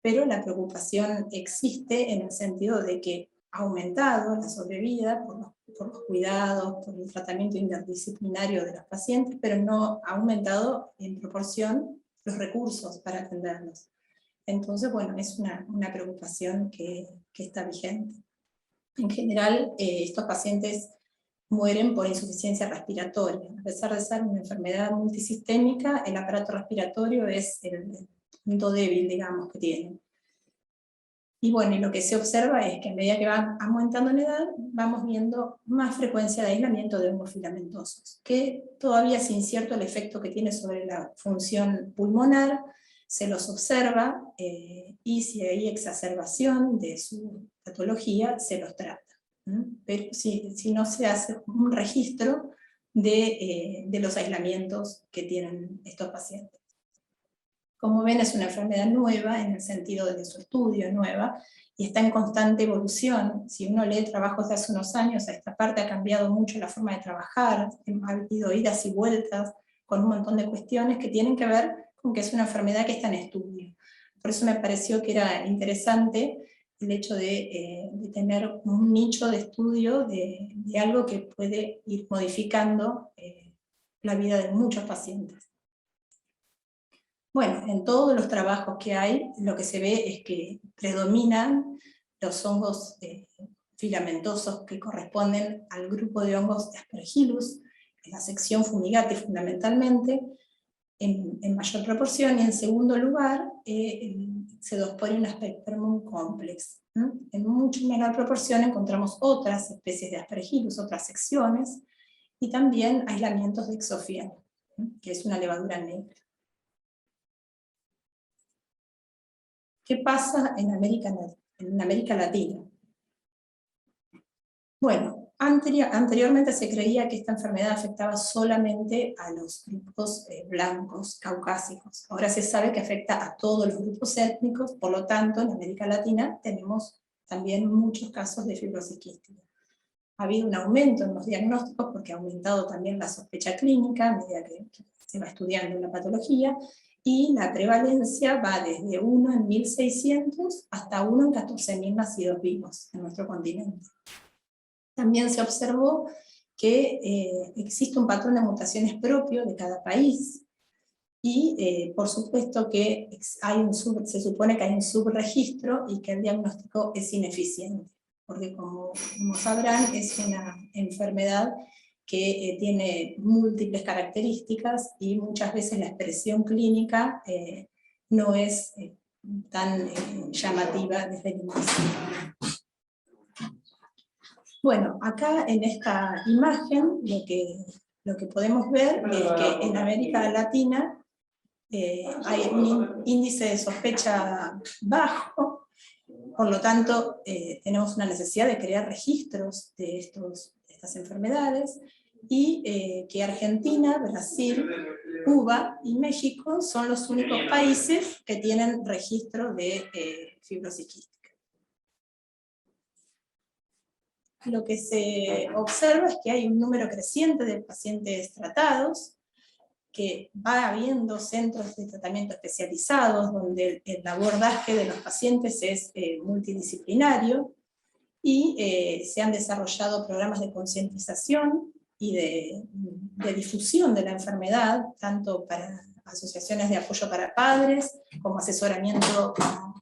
Pero la preocupación existe en el sentido de que ha aumentado la sobrevida por los cuidados, por el tratamiento interdisciplinario de los pacientes, pero no ha aumentado en proporción los recursos para atenderlos. Entonces, bueno, es una preocupación que está vigente. En general, estos pacientes mueren por insuficiencia respiratoria. A pesar de ser una enfermedad multisistémica, el aparato respiratorio es el punto débil, digamos, que tienen. Y bueno, y lo que se observa es que a medida que van aumentando en edad, vamos viendo más frecuencia de aislamiento de hongos filamentosos, que todavía es incierto el efecto que tiene sobre la función pulmonar, se los observa, y si hay exacerbación de su patología, se los trata. Pero si no se hace un registro de los aislamientos que tienen estos pacientes. Como ven, es una enfermedad nueva, en el sentido de su estudio nueva, y está en constante evolución. Si uno lee trabajos de hace unos años, a esta parte ha cambiado mucho la forma de trabajar, ha habido idas y vueltas, con un montón de cuestiones que tienen que ver con que es una enfermedad que está en estudio. Por eso me pareció que era interesante el hecho de tener un nicho de estudio de algo que puede ir modificando la vida de muchos pacientes. Bueno, en todos los trabajos que hay, lo que se ve es que predominan los hongos filamentosos que corresponden al grupo de hongos de Aspergillus, en la sección Fumigati fundamentalmente, en mayor proporción, y en segundo lugar, Pseudosporium aspergillum complex. En mucho menor proporción encontramos otras especies de Aspergillus, otras secciones, y también aislamientos de Exofieno, que es una levadura negra. ¿Qué pasa en América Latina? Bueno, anteriormente se creía que esta enfermedad afectaba solamente a los grupos blancos, caucásicos. Ahora se sabe que afecta a todos los grupos étnicos, por lo tanto en América Latina tenemos también muchos casos de fibrosis quística. Ha habido un aumento en los diagnósticos porque ha aumentado también la sospecha clínica a medida que se va estudiando la patología, y la prevalencia va desde 1 en 1.600 hasta 1 en 14.000 nacidos vivos en nuestro continente. También se observó que existe un patrón de mutaciones propio de cada país, y por supuesto que se supone que hay un subregistro y que el diagnóstico es ineficiente, porque como sabrán es una enfermedad que tiene múltiples características y muchas veces la expresión clínica no es tan llamativa desde el inicio. Bueno, acá en esta imagen lo que podemos ver es que en América Latina hay un índice de sospecha bajo, por lo tanto tenemos una necesidad de crear registros de estas enfermedades, y que Argentina, Brasil, Cuba y México son los únicos países que tienen registro de fibrosis quística. Lo que se observa es que hay un número creciente de pacientes tratados, que va habiendo centros de tratamiento especializados, donde el abordaje de los pacientes es multidisciplinario, y se han desarrollado programas de concientización y de difusión de la enfermedad, tanto para asociaciones de apoyo para padres, como asesoramiento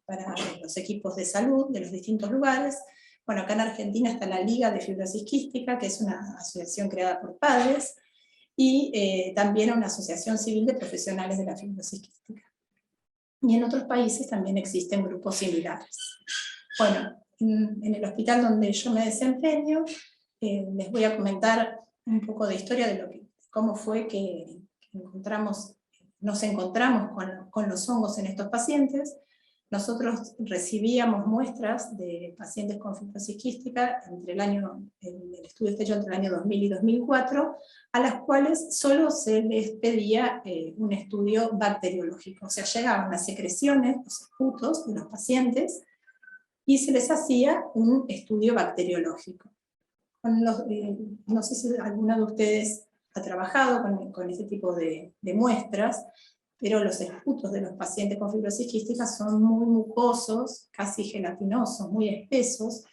para los equipos de salud de los distintos lugares. Bueno, acá en Argentina está la Liga de Fibrosis Quística, que es una asociación creada por padres, y también una asociación civil de profesionales de la fibrosis quística. Y en otros países también existen grupos similares. Bueno, en el hospital donde yo me desempeño, les voy a comentar un poco de historia de cómo fue que nos encontramos con los hongos en estos pacientes. Nosotros recibíamos muestras de pacientes con fibrosis quística el estudio está hecho entre el año 2000 y 2004, a las cuales solo se les pedía un estudio bacteriológico. O sea, llegaban las secreciones, los esputos de los pacientes, y se les hacía un estudio bacteriológico. No sé si alguna de ustedes ha trabajado con este tipo de muestras, pero los esputos de los pacientes con fibrosis quística son muy mucosos, casi gelatinosos, muy espesos,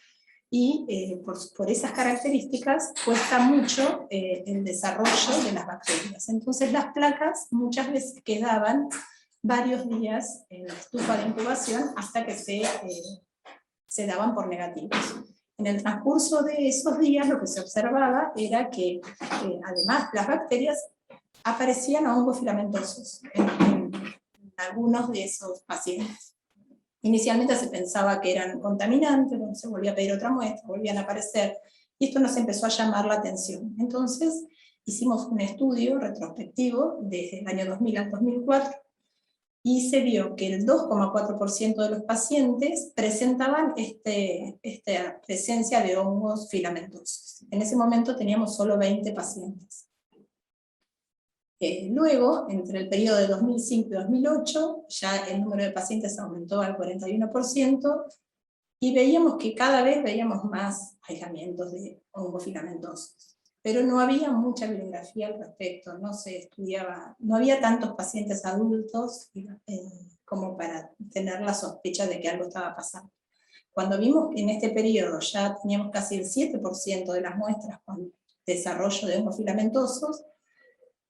y por esas características cuesta mucho el desarrollo de las bacterias. Entonces las placas muchas veces quedaban varios días en la estufa de incubación hasta que se daban por negativos. En el transcurso de esos días lo que se observaba era que además las bacterias aparecían hongos filamentosos en algunos de esos pacientes. Inicialmente se pensaba que eran contaminantes, cuando se volvía a pedir otra muestra, volvían a aparecer, y esto nos empezó a llamar la atención. Entonces hicimos un estudio retrospectivo desde el año 2000 al 2004, y se vio que el 2,4% de los pacientes presentaban esta presencia de hongos filamentosos. En ese momento teníamos solo 20 pacientes. Luego, entre el periodo de 2005 y 2008, ya el número de pacientes aumentó al 41%, y veíamos que cada vez veíamos más aislamientos de hongos filamentosos. Pero no había mucha bibliografía al respecto, no se estudiaba, no había tantos pacientes adultos como para tener la sospecha de que algo estaba pasando. Cuando vimos que en este periodo ya teníamos casi el 7% de las muestras con desarrollo de hongos filamentosos,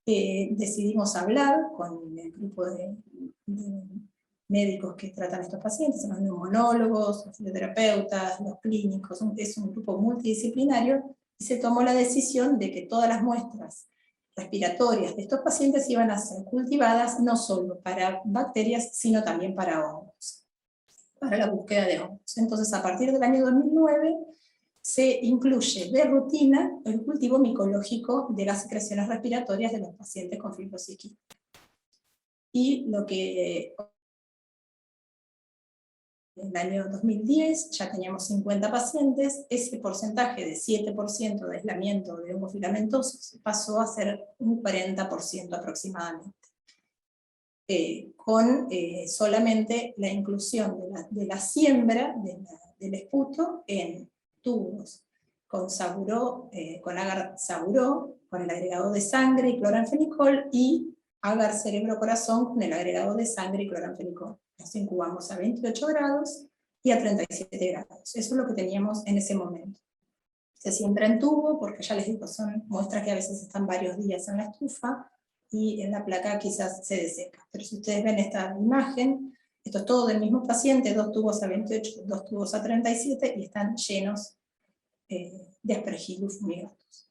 decidimos hablar con el grupo de médicos que tratan a estos pacientes, los neumonólogos, los fisioterapeutas, los clínicos, es un grupo multidisciplinario, y se tomó la decisión de que todas las muestras respiratorias de estos pacientes iban a ser cultivadas no solo para bacterias, sino también para hongos, para la búsqueda de hongos. Entonces, a partir del año 2009, se incluye de rutina el cultivo micológico de las secreciones respiratorias de los pacientes con fibrosis quística. Y lo que en el año 2010 ya teníamos 50 pacientes, ese porcentaje de 7% de aislamiento de hongos filamentosos pasó a ser un 40% aproximadamente, con solamente la inclusión de la siembra del esputo en tubos con con agar saburó, con el agregado de sangre y cloranfenicol, y agar cerebro-corazón con el agregado de sangre y cloranfenicol. Nos incubamos a 28 grados y a 37 grados. Eso es lo que teníamos en ese momento. Se siembra en tubo, porque ya les digo, son muestras que a veces están varios días en la estufa, y en la placa quizás se deseca. Pero si ustedes ven esta imagen, esto es todo del mismo paciente, 2 tubos a 28, 2 tubos a 37, y están llenos de Aspergillus fumigatus.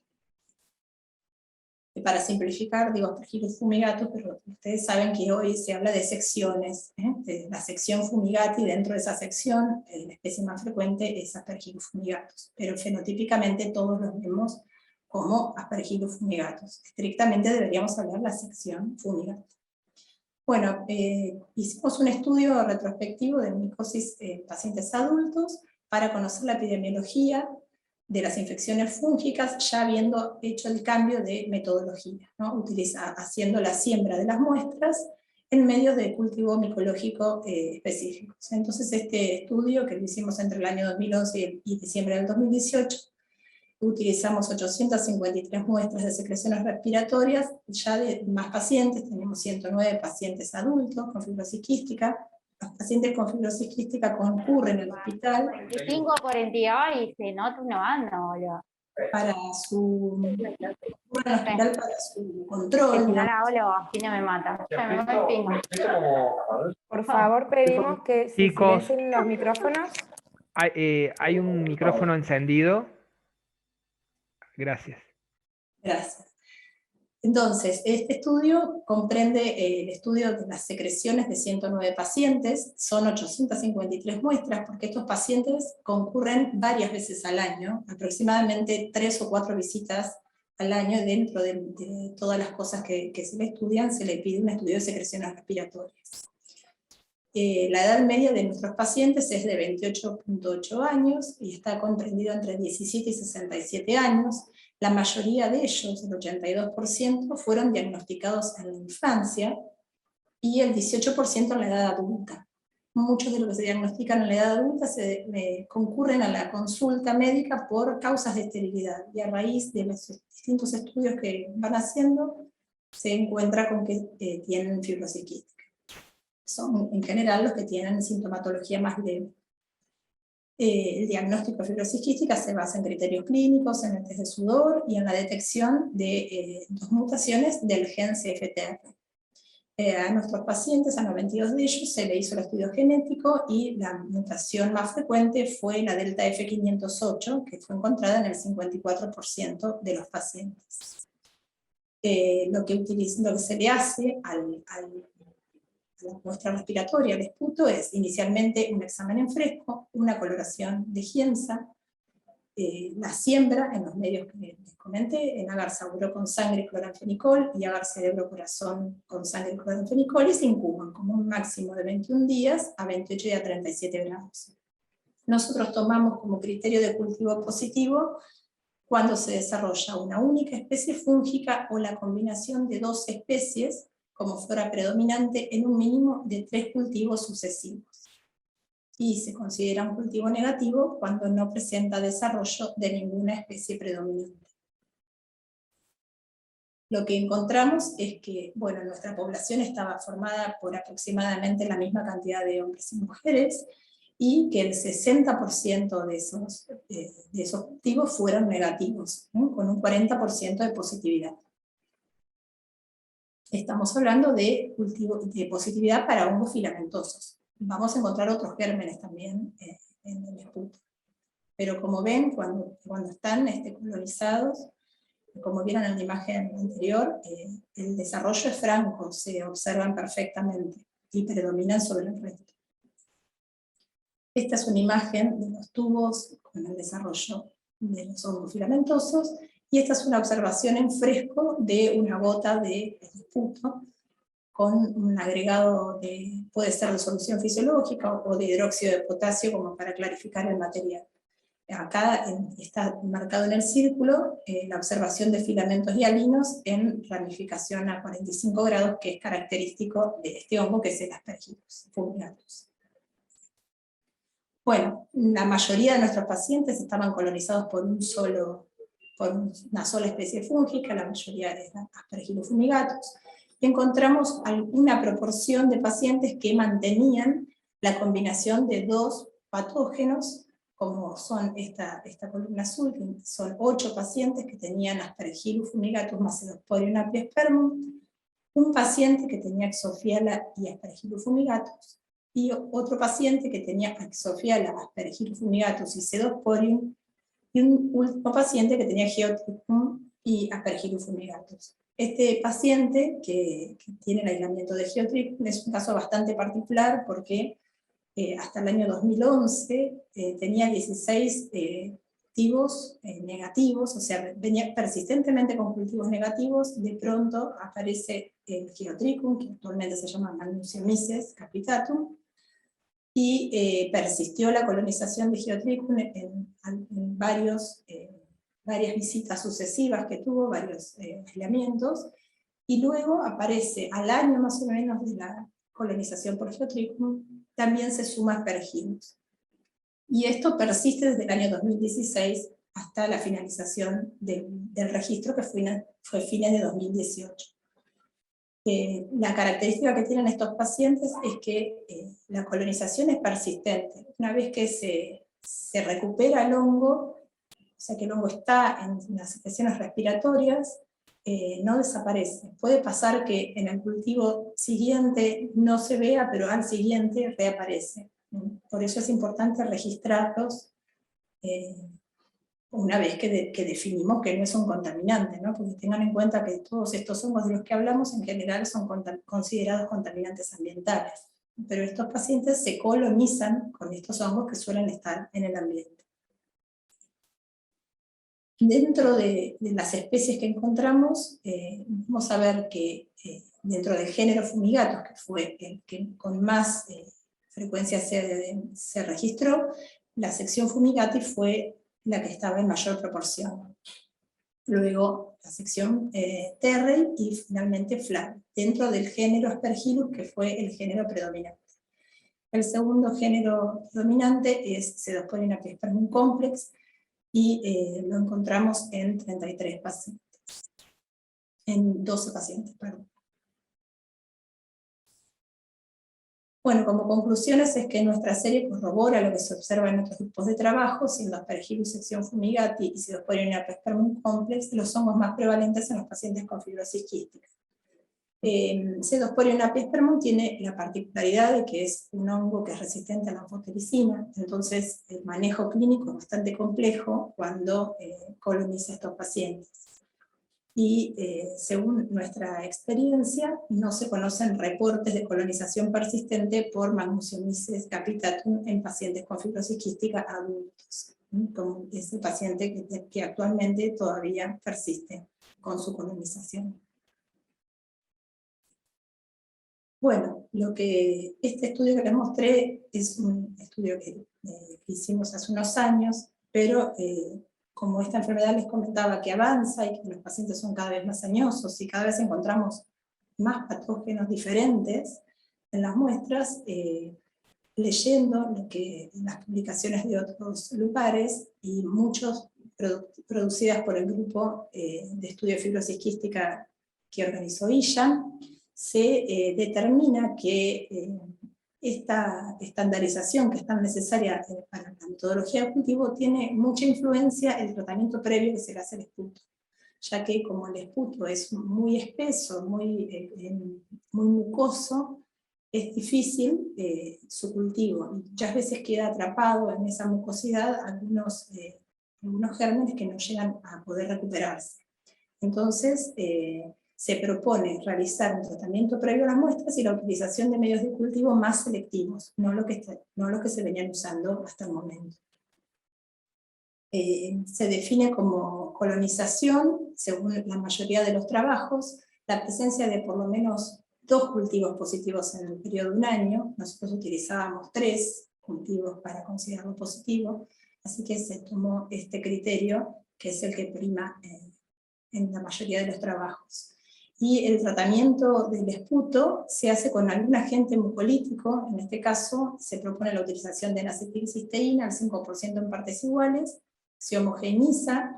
Para simplificar, digo Aspergillus fumigatus, pero ustedes saben que hoy se habla de secciones, de la sección fumigati, dentro de esa sección la especie más frecuente es Aspergillus fumigatus, pero fenotípicamente todos los vemos como Aspergillus fumigatus. Estrictamente deberíamos hablar de la sección fumigatus. Bueno, hicimos un estudio retrospectivo de micosis en pacientes adultos para conocer la epidemiología de las infecciones fúngicas, ya habiendo hecho el cambio de metodología, ¿no? Haciendo la siembra de las muestras en medios de cultivo micológico específicos. Entonces este estudio, que lo hicimos entre el año 2011 y diciembre del 2018, utilizamos 853 muestras de secreciones respiratorias, ya de más pacientes, tenemos 109 pacientes adultos con fibrosis quística. Los pacientes con fibrosis quística concurren al hospital. 45, 42 y se nota una banda, boludo. Para su control. Ahora, boludo, así no me mata. Ya me va el pingo. Por favor, pedimos que se Chicos, silencien los micrófonos. Hay un micrófono encendido. Gracias. Gracias. Entonces, este estudio comprende el estudio de las secreciones de 109 pacientes, son 853 muestras, porque estos pacientes concurren varias veces al año, aproximadamente 3 o 4 visitas al año. Dentro de todas las cosas que se le estudian, se le pide un estudio de secreciones respiratorias. La edad media de nuestros pacientes es de 28.8 años, y está comprendido entre 17 y 67 años. La mayoría de ellos, el 82%, fueron diagnosticados en la infancia, y el 18% en la edad adulta. Muchos de los que se diagnostican en la edad adulta concurren a la consulta médica por causas de esterilidad, y a raíz de los distintos estudios que van haciendo, se encuentra con que tienen fibrosis quística. Son en general los que tienen sintomatología más leve. El diagnóstico de fibrosis quística se basa en criterios clínicos, en el test de sudor y en la detección de 2 mutaciones del gen CFTR. A nuestros pacientes, a 92 de ellos, se le hizo el estudio genético, y la mutación más frecuente fue la delta F508, que fue encontrada en el 54% de los pacientes. Lo que se le hace a la muestra respiratoria, el esputo, es inicialmente un examen en fresco, una coloración de Gienza, la siembra en los medios que les comenté, en agar seguro con sangre cloranfenicol y agar cerebro-corazón con sangre cloranfenicol, y se incuban como un máximo de 21 días a 28 y a 37 grados. Nosotros tomamos como criterio de cultivo positivo cuando se desarrolla una única especie fúngica o la combinación de 2 especies como flora predominante en un mínimo de 3 cultivos sucesivos. Y se considera un cultivo negativo cuando no presenta desarrollo de ninguna especie predominante. Lo que encontramos es que, bueno, nuestra población estaba formada por aproximadamente la misma cantidad de hombres y mujeres, y que el 60% de esos cultivos fueron negativos, ¿no? Con un 40% de positividad. Estamos hablando de positividad para hongos filamentosos. Vamos a encontrar otros gérmenes también en el esputo. Pero como ven, cuando están colonizados, como vieron en la imagen anterior, el desarrollo es franco, se observan perfectamente y predominan sobre el resto. Esta es una imagen de los tubos con el desarrollo de los hongos filamentosos, y esta es una observación en fresco de una gota de esputo con un agregado puede ser de solución fisiológica o de hidróxido de potasio, como para clarificar el material. Acá está marcado en el círculo la observación de filamentos hialinos en ramificación a 45 grados, que es característico de este hongo, que es el Aspergillus fumigatus. Bueno, la mayoría de nuestros pacientes estaban colonizados por una sola especie fúngica, la mayoría es Aspergillus fumigatus. Encontramos alguna proporción de pacientes que mantenían la combinación de 2 patógenos, como son esta columna azul, que son 8 pacientes que tenían Aspergillus fumigatus más Cedosporium apiospermum, un paciente que tenía Exophiala y Aspergillus fumigatus, y otro paciente que tenía Exophiala, Aspergillus fumigatus y Cedosporium, y un último paciente que tenía Geotrichum y Aspergillus fumigatus. Este paciente que tiene el aislamiento de Geotrichum es un caso bastante particular porque hasta el año 2011 tenía 16 cultivos negativos, o sea, venía persistentemente con cultivos negativos. De pronto aparece el Geotrichum, que actualmente se llama Magnusiomyces capitatum, y persistió la colonización de Geotrichum en varias visitas sucesivas que tuvo, varios aislamientos, y luego aparece al año más o menos de la colonización por Geotrichum, también se suma Aspergillus. Y esto persiste desde el año 2016 hasta la finalización del registro, que fue fines de 2018. La característica que tienen estos pacientes es que la colonización es persistente. Una vez que se recupera el hongo, o sea que el hongo está en las secreciones respiratorias, no desaparece. Puede pasar que en el cultivo siguiente no se vea, pero al siguiente reaparece. Por eso es importante registrarlos una vez que definimos que no es un contaminante, ¿no? Porque tengan en cuenta que todos estos hongos de los que hablamos en general son considerados contaminantes ambientales, pero estos pacientes se colonizan con estos hongos que suelen estar en el ambiente. Dentro de las especies que encontramos, vamos a ver que dentro del género Fumigatus, que fue el que con más frecuencia se registró, la sección Fumigati fue la que estaba en mayor proporción. Luego la sección Terrey y finalmente Flavi, dentro del género Aspergillus, que fue el género predominante. El segundo género predominante es Pseudosporium apiospermum complex, y lo encontramos en 33 pacientes, en 12 pacientes, perdón. Bueno, como conclusiones es que nuestra serie corrobora lo que se observa en otros grupos de trabajo, siendo Aspergillus sección Fumigati y Pseudosporium apiospermum complex los hongos más prevalentes en los pacientes con fibrosis quística. Pseudosporium apiospermum tiene la particularidad de que es un hongo que es resistente a la anfotericina, entonces el manejo clínico es bastante complejo cuando coloniza a estos pacientes. Y según nuestra experiencia, no se conocen reportes de colonización persistente por Magnusiomyces capitatum en pacientes con fibrosis quística adultos, como ese paciente que actualmente todavía persiste con su colonización. Bueno, este estudio que les mostré es un estudio que hicimos hace unos años, pero como esta enfermedad les comentaba que avanza y que los pacientes son cada vez más añosos y cada vez encontramos más patógenos diferentes en las muestras, leyendo las publicaciones de otros lugares y muchos producidas por el grupo de estudio de fibrosis quística que organizó ISHAN, se determina que esta estandarización que es tan necesaria para la metodología de cultivo tiene mucha influencia en el tratamiento previo que se le hace al esputo, ya que como el esputo es muy espeso, muy mucoso, es difícil su cultivo, y muchas veces queda atrapado en esa mucosidad algunos gérmenes que no llegan a poder recuperarse. Entonces, se propone realizar un tratamiento previo a las muestras y la utilización de medios de cultivo más selectivos, no lo que se venían usando hasta el momento. Se define como colonización, según la mayoría de los trabajos, la presencia de por lo menos 2 cultivos positivos en el periodo de un año. Nosotros utilizábamos 3 cultivos para considerarlo positivo, así que se tomó este criterio, que es el que prima en la mayoría de los trabajos. Y el tratamiento del esputo se hace con algún agente mucolítico. En este caso se propone la utilización de N-acetilcisteína al 5% en partes iguales, se homogeneiza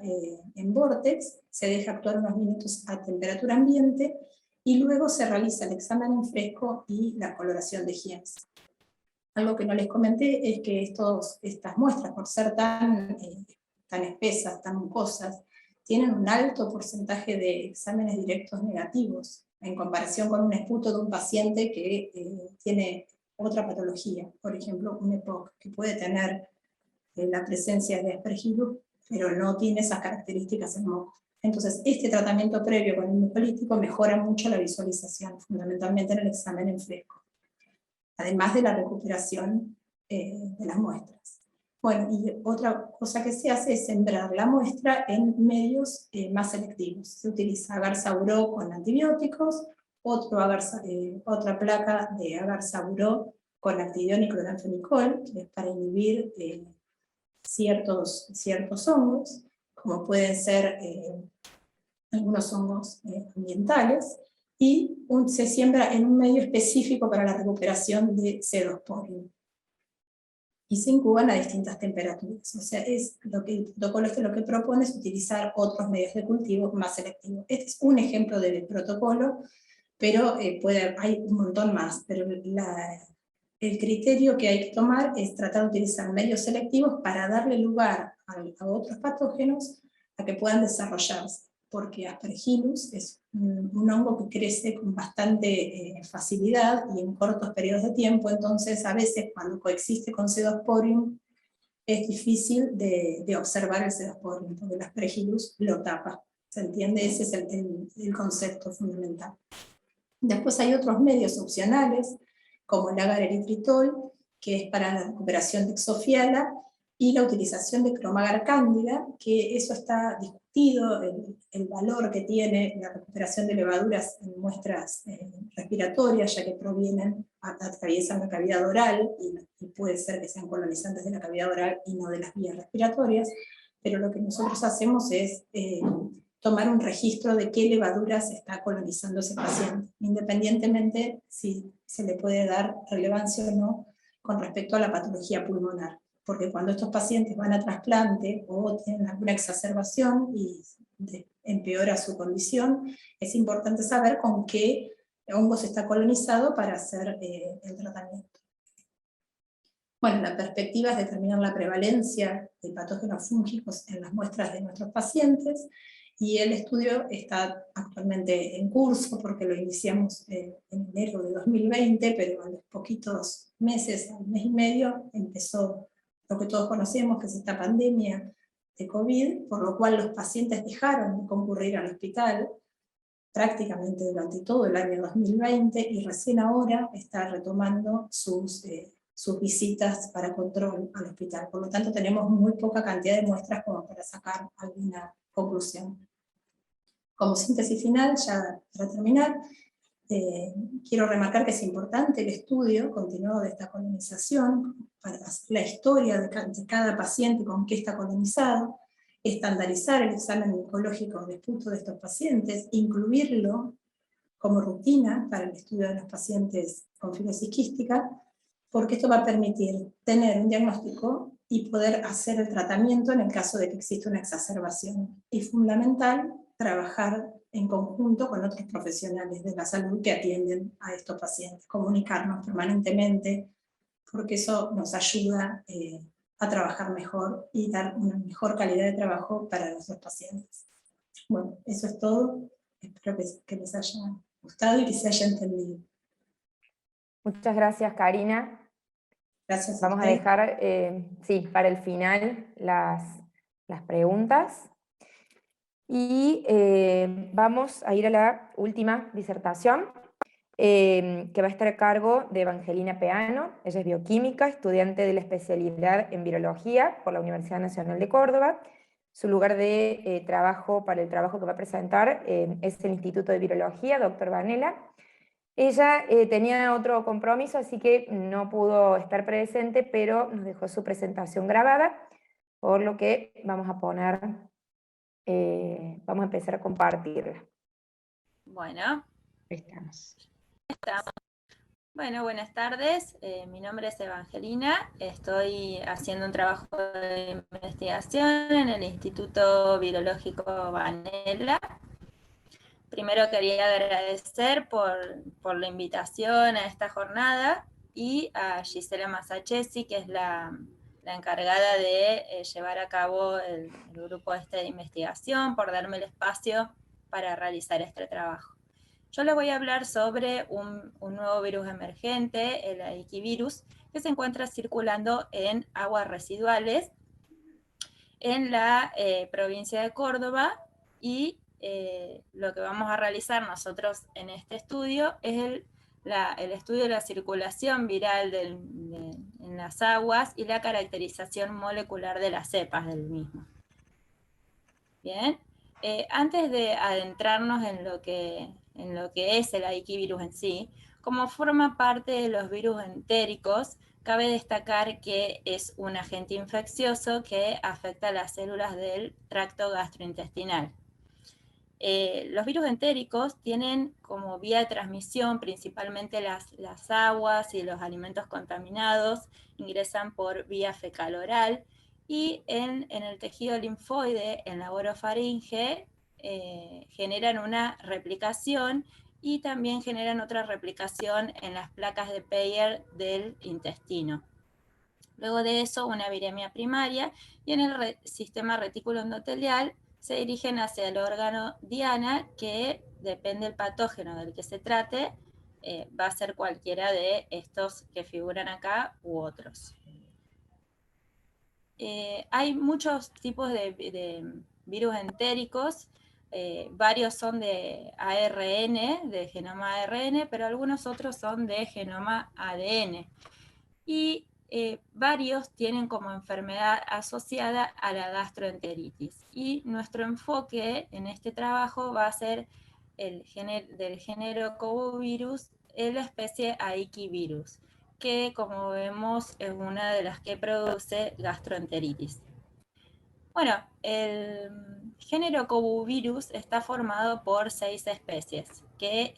en vórtex, se deja actuar unos minutos a temperatura ambiente, y luego se realiza el examen en fresco y la coloración de Giemsa. Algo que no les comenté es que estas muestras, por ser tan espesas, tan mucosas, tienen un alto porcentaje de exámenes directos negativos, en comparación con un esputo de un paciente que tiene otra patología, por ejemplo un EPOC, que puede tener la presencia de Aspergillus, pero no tiene esas características en moco. Entonces, este tratamiento previo con el mucolítico mejora mucho la visualización, fundamentalmente en el examen en fresco, además de la recuperación de las muestras. Bueno, y otra cosa que se hace es sembrar la muestra en medios más selectivos. Se utiliza agar-saburó con antibióticos, otra placa de agar-saburó con actidión y cloranfenicol, que es para inhibir ciertos hongos, como pueden ser algunos hongos ambientales, y se siembra en un medio específico para la recuperación de Pseudosporium. Y se incuban a distintas temperaturas. O sea, el protocolo lo que propone es utilizar otros medios de cultivo más selectivos. Este es un ejemplo del protocolo, pero hay un montón más. Pero el criterio que hay que tomar es tratar de utilizar medios selectivos para darle lugar a otros patógenos a que puedan desarrollarse, porque Aspergillus es un hongo que crece con bastante facilidad y en cortos periodos de tiempo, entonces a veces cuando coexiste con Pseudosporium es difícil de observar el Pseudosporium, porque el Aspergillus lo tapa. ¿Se entiende? Ese es el concepto fundamental. Después hay otros medios opcionales, como el agar-eritritol, que es para la recuperación de Exofiala, y la utilización de Cromagar cándida, que eso está discutido, el valor que tiene la recuperación de levaduras en muestras respiratorias, ya que atraviesan la cavidad oral, y puede ser que sean colonizantes de la cavidad oral y no de las vías respiratorias, pero lo que nosotros hacemos es tomar un registro de qué levaduras está colonizando ese paciente, independientemente si se le puede dar relevancia o no con respecto a la patología pulmonar. Porque cuando estos pacientes van a trasplante o tienen alguna exacerbación y empeora su condición, es importante saber con qué hongo se está colonizado para hacer el tratamiento. Bueno, la perspectiva es determinar la prevalencia de patógenos fúngicos en las muestras de nuestros pacientes, y el estudio está actualmente en curso porque lo iniciamos en enero de 2020, pero a los poquitos meses, al mes y medio, empezó lo que todos conocemos, que es esta pandemia de COVID, por lo cual los pacientes dejaron de concurrir al hospital prácticamente durante todo el año 2020, y recién ahora está retomando sus visitas para control al hospital. Por lo tanto, tenemos muy poca cantidad de muestras como para sacar alguna conclusión. Como síntesis final, ya para terminar, quiero remarcar que es importante el estudio continuado de esta colonización, para hacer la historia de cada paciente con qué está colonizado, estandarizar el examen oncológico de esputo de estos pacientes, incluirlo como rutina para el estudio de los pacientes con fibrosis quística, porque esto va a permitir tener un diagnóstico y poder hacer el tratamiento en el caso de que exista una exacerbación. Y fundamental, trabajar en conjunto con otros profesionales de la salud que atienden a estos pacientes, comunicarnos permanentemente, porque eso nos ayuda a trabajar mejor y dar una mejor calidad de trabajo para nuestros pacientes. Bueno, eso es todo. Espero que les haya gustado y que se haya entendido. Muchas gracias, Karina. Gracias. Vamos a dejar, sí, para el final las preguntas. Y vamos a ir a la última disertación, que va a estar a cargo de Evangelina Peano. Ella es bioquímica, estudiante de la especialidad en virología por la Universidad Nacional de Córdoba. Su lugar de trabajo para el trabajo que va a presentar es el Instituto de Virología, Dr. Vanella. Ella tenía otro compromiso, así que no pudo estar presente, pero nos dejó su presentación grabada, por lo que vamos a poner, vamos a empezar a compartirla. Bueno. Ahí estamos. Bueno, buenas tardes. Mi nombre es Evangelina. Estoy haciendo un trabajo de investigación en el Instituto Virológico Vanella. Primero quería agradecer por la invitación a esta jornada, y a Gisela Masachesi, que es la encargada de llevar a cabo el grupo de investigación, por darme el espacio para realizar este trabajo. Yo les voy a hablar sobre un nuevo virus emergente, el aiquivirus, que se encuentra circulando en aguas residuales en la provincia de Córdoba y lo que vamos a realizar nosotros en este estudio es el estudio de la circulación viral en las aguas y la caracterización molecular de las cepas del mismo. Bien, antes de adentrarnos en lo que es el aikivirus en sí, como forma parte de los virus entéricos, cabe destacar que es un agente infeccioso que afecta a las células del tracto gastrointestinal. Los virus entéricos tienen como vía de transmisión principalmente las aguas y los alimentos contaminados, ingresan por vía fecal-oral, y en el tejido linfoide, en la orofaringe, generan una replicación y también generan otra replicación en las placas de Peyer del intestino. Luego de eso, una viremia primaria, y en el sistema retículo endotelial se dirigen hacia el órgano diana, que depende del patógeno del que se trate, va a ser cualquiera de estos que figuran acá u otros. Hay muchos tipos de virus entéricos, varios son de ARN, de genoma ARN, pero algunos otros son de genoma ADN. Y varios tienen como enfermedad asociada a la gastroenteritis. Y nuestro enfoque en este trabajo va a ser del género Covovirus, la especie Aikivirus, que como vemos es una de las que produce gastroenteritis. Bueno, el género Covovirus está formado por 6 especies que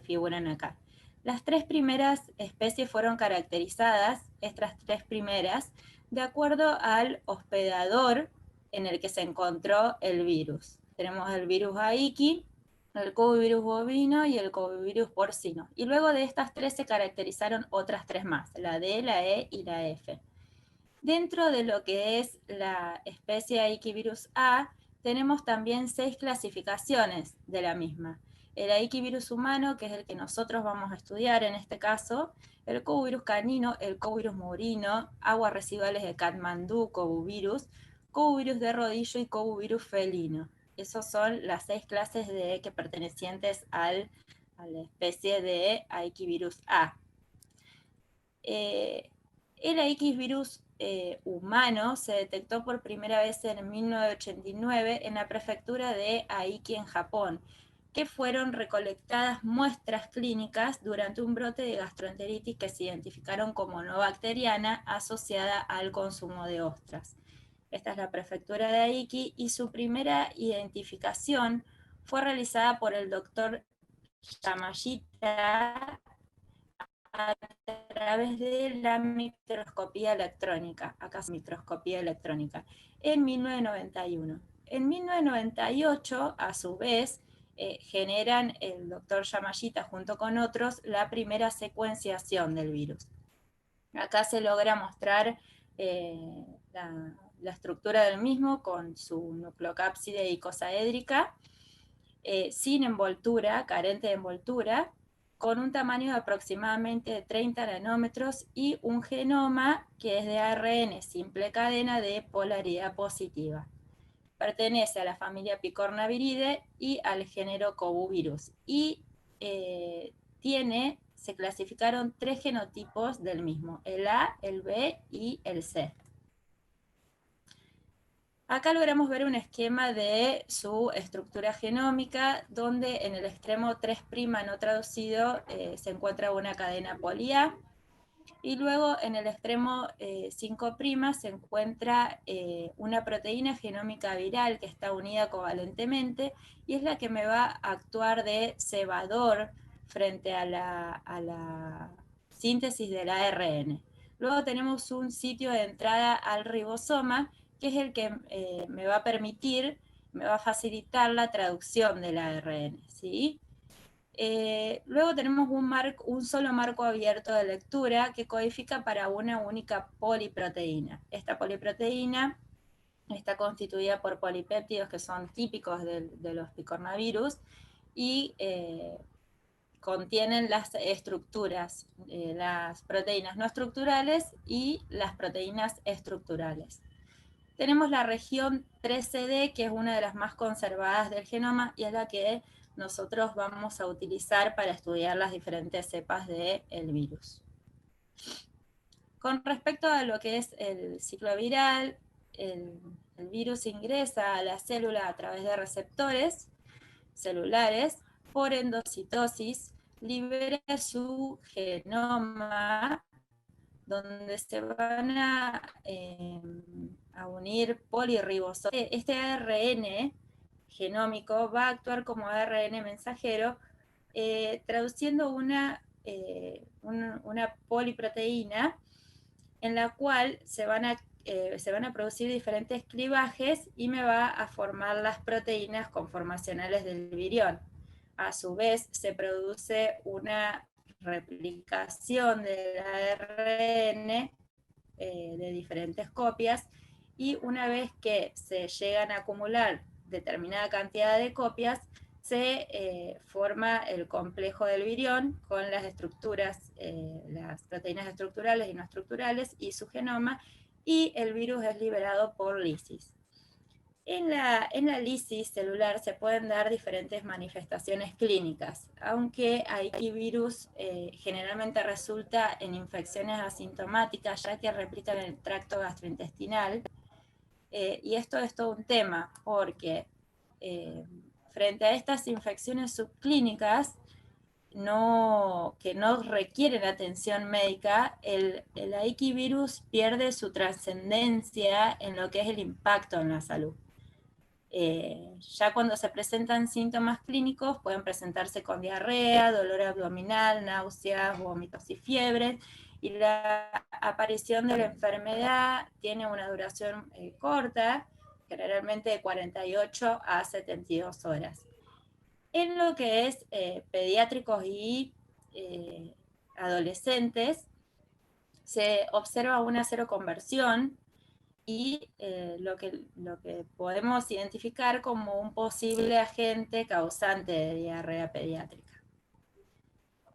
figuran acá. Las 3 primeras especies fueron caracterizadas, estas 3 primeras, de acuerdo al hospedador en el que se encontró el virus. Tenemos el virus Aiki, el covovirus bovino y el covovirus porcino. Y luego de estas 3 se caracterizaron otras 3 más, la D, la E y la F. Dentro de lo que es la especie Aikivirus A, tenemos también 6 clasificaciones de la misma. El Aikivirus humano, que es el que nosotros vamos a estudiar en este caso, el covovirus canino, el covovirus murino, aguas residuales de Katmandú, covovirus de rodillo y covovirus felino. Esas son las 6 clases que pertenecientes a la especie de Aikivirus A. El Aikivirus humano se detectó por primera vez en 1989 en la prefectura de Aiki en Japón, que fueron recolectadas muestras clínicas durante un brote de gastroenteritis que se identificaron como no bacteriana asociada al consumo de ostras. Esta es la prefectura de Aiki y su primera identificación fue realizada por el doctor Yamashita a través de la microscopía electrónica, acá es microscopía electrónica, en 1991. En 1998, a su vez, generan el doctor Yamashita junto con otros la primera secuenciación del virus. Acá se logra mostrar la estructura del mismo con su nucleocápside icosaédrica, sin envoltura, carente de envoltura, con un tamaño de aproximadamente de 30 nanómetros y un genoma que es de ARN simple cadena de polaridad positiva. Pertenece a la familia Picornaviridae y al género Covovirus. Y se clasificaron 3 genotipos del mismo, el A, el B y el C. Acá logramos ver un esquema de su estructura genómica, donde en el extremo 3' no traducido se encuentra una cadena poli-A, y luego en el extremo 5' se encuentra una proteína genómica viral que está unida covalentemente, y es la que me va a actuar de cebador frente a la síntesis del ARN. Luego tenemos un sitio de entrada al ribosoma, que es el que me va a permitir, me va a facilitar la traducción del ARN, ¿sí? Luego tenemos un solo marco abierto de lectura que codifica para una única poliproteína. Esta poliproteína está constituida por polipéptidos que son típicos de los picornavirus y contienen las estructuras, las proteínas no estructurales y las proteínas estructurales. tenemos la región 3CD, que es una de las más conservadas del genoma y es la que nosotros vamos a utilizar para estudiar las diferentes cepas del virus. Con respecto a lo que es el ciclo viral, el virus ingresa a la célula a través de receptores celulares por endocitosis, libera su genoma, donde se van a unir polirribosomas. Este ARN genómico va a actuar como ARN mensajero, traduciendo una poliproteína en la cual se van a producir diferentes clivajes y me va a formar las proteínas conformacionales del virión. A su vez, se produce una replicación del ARN de diferentes copias, y una vez que se llegan a acumular determinada cantidad de copias, se forma el complejo del virión con las estructuras, las proteínas estructurales y no estructurales y su genoma, y el virus es liberado por lisis. En la lisis celular se pueden dar diferentes manifestaciones clínicas, aunque AIKI-virus generalmente resulta en infecciones asintomáticas, ya que replican en el tracto gastrointestinal, y esto es todo un tema, porque frente a estas infecciones subclínicas que no requieren atención médica, el AIKI-virus pierde su trascendencia en lo que es el impacto en la salud. Ya cuando se presentan síntomas clínicos, pueden presentarse con diarrea, dolor abdominal, náuseas, vómitos y fiebres, y la aparición de la enfermedad tiene una duración corta, generalmente de 48 a 72 horas. En lo que es pediátricos y adolescentes, se observa una seroconversión, y lo que podemos identificar como un posible agente causante de diarrea pediátrica.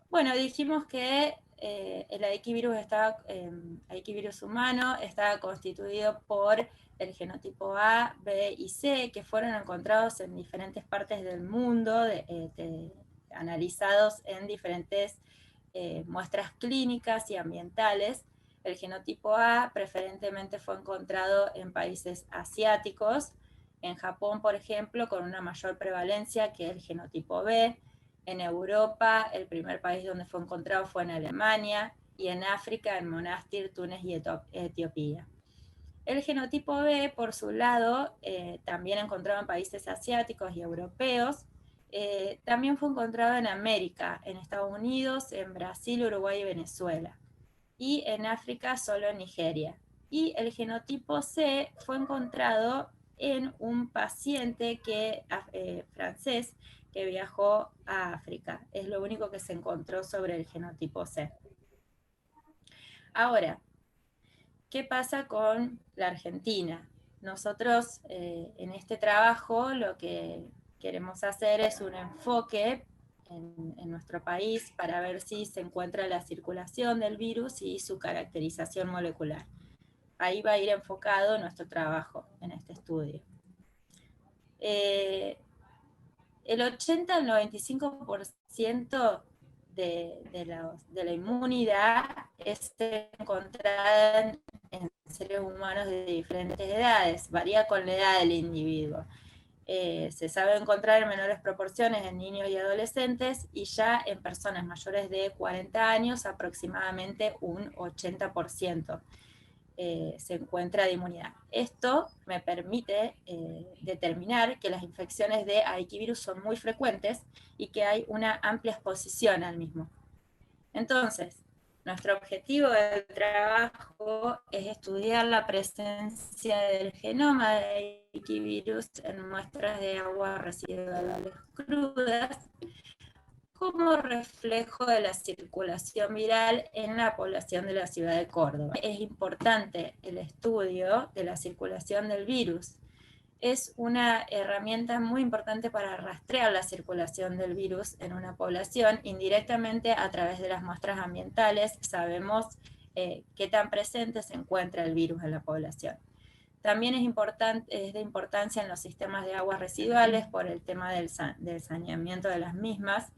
Bueno, dijimos que el AIKI-virus humano está constituido por el genotipo A, B y C, que fueron encontrados en diferentes partes del mundo, analizados en diferentes muestras clínicas y ambientales. El genotipo A preferentemente fue encontrado en países asiáticos, en Japón, por ejemplo, con una mayor prevalencia que el genotipo B. En Europa, el primer país donde fue encontrado fue en Alemania, y en África, en Monastir, Túnez y Etiopía. El genotipo B, por su lado, también encontrado en países asiáticos y europeos, también fue encontrado en América, en Estados Unidos, en Brasil, Uruguay y Venezuela. Y en África solo en Nigeria. Y el genotipo C fue encontrado en un paciente francés que viajó a África. Es lo único que se encontró sobre el genotipo C. Ahora, ¿qué pasa con la Argentina? Nosotros en este trabajo lo que queremos hacer es un enfoque en nuestro país para ver si se encuentra la circulación del virus y su caracterización molecular. Ahí va a ir enfocado nuestro trabajo en este estudio. El 80 al 95% de la inmunidad es encontrada en seres humanos de diferentes edades, varía con la edad del individuo. Se sabe encontrar en menores proporciones en niños y adolescentes, y ya en personas mayores de 40 años aproximadamente un 80% se encuentra de inmunidad. Esto me permite determinar que las infecciones de AIKI-virus son muy frecuentes y que hay una amplia exposición al mismo. Entonces, nuestro objetivo del trabajo es estudiar la presencia del genoma de AIKI-virus en muestras de aguas residuales crudas como reflejo de la circulación viral en la población de la ciudad de Córdoba. Es importante el estudio de la circulación del virus. Es una herramienta muy importante para rastrear la circulación del virus en una población. Indirectamente, a través de las muestras ambientales, sabemos qué tan presente se encuentra el virus en la población. También es de importancia en los sistemas de aguas residuales por el tema del saneamiento de las mismas.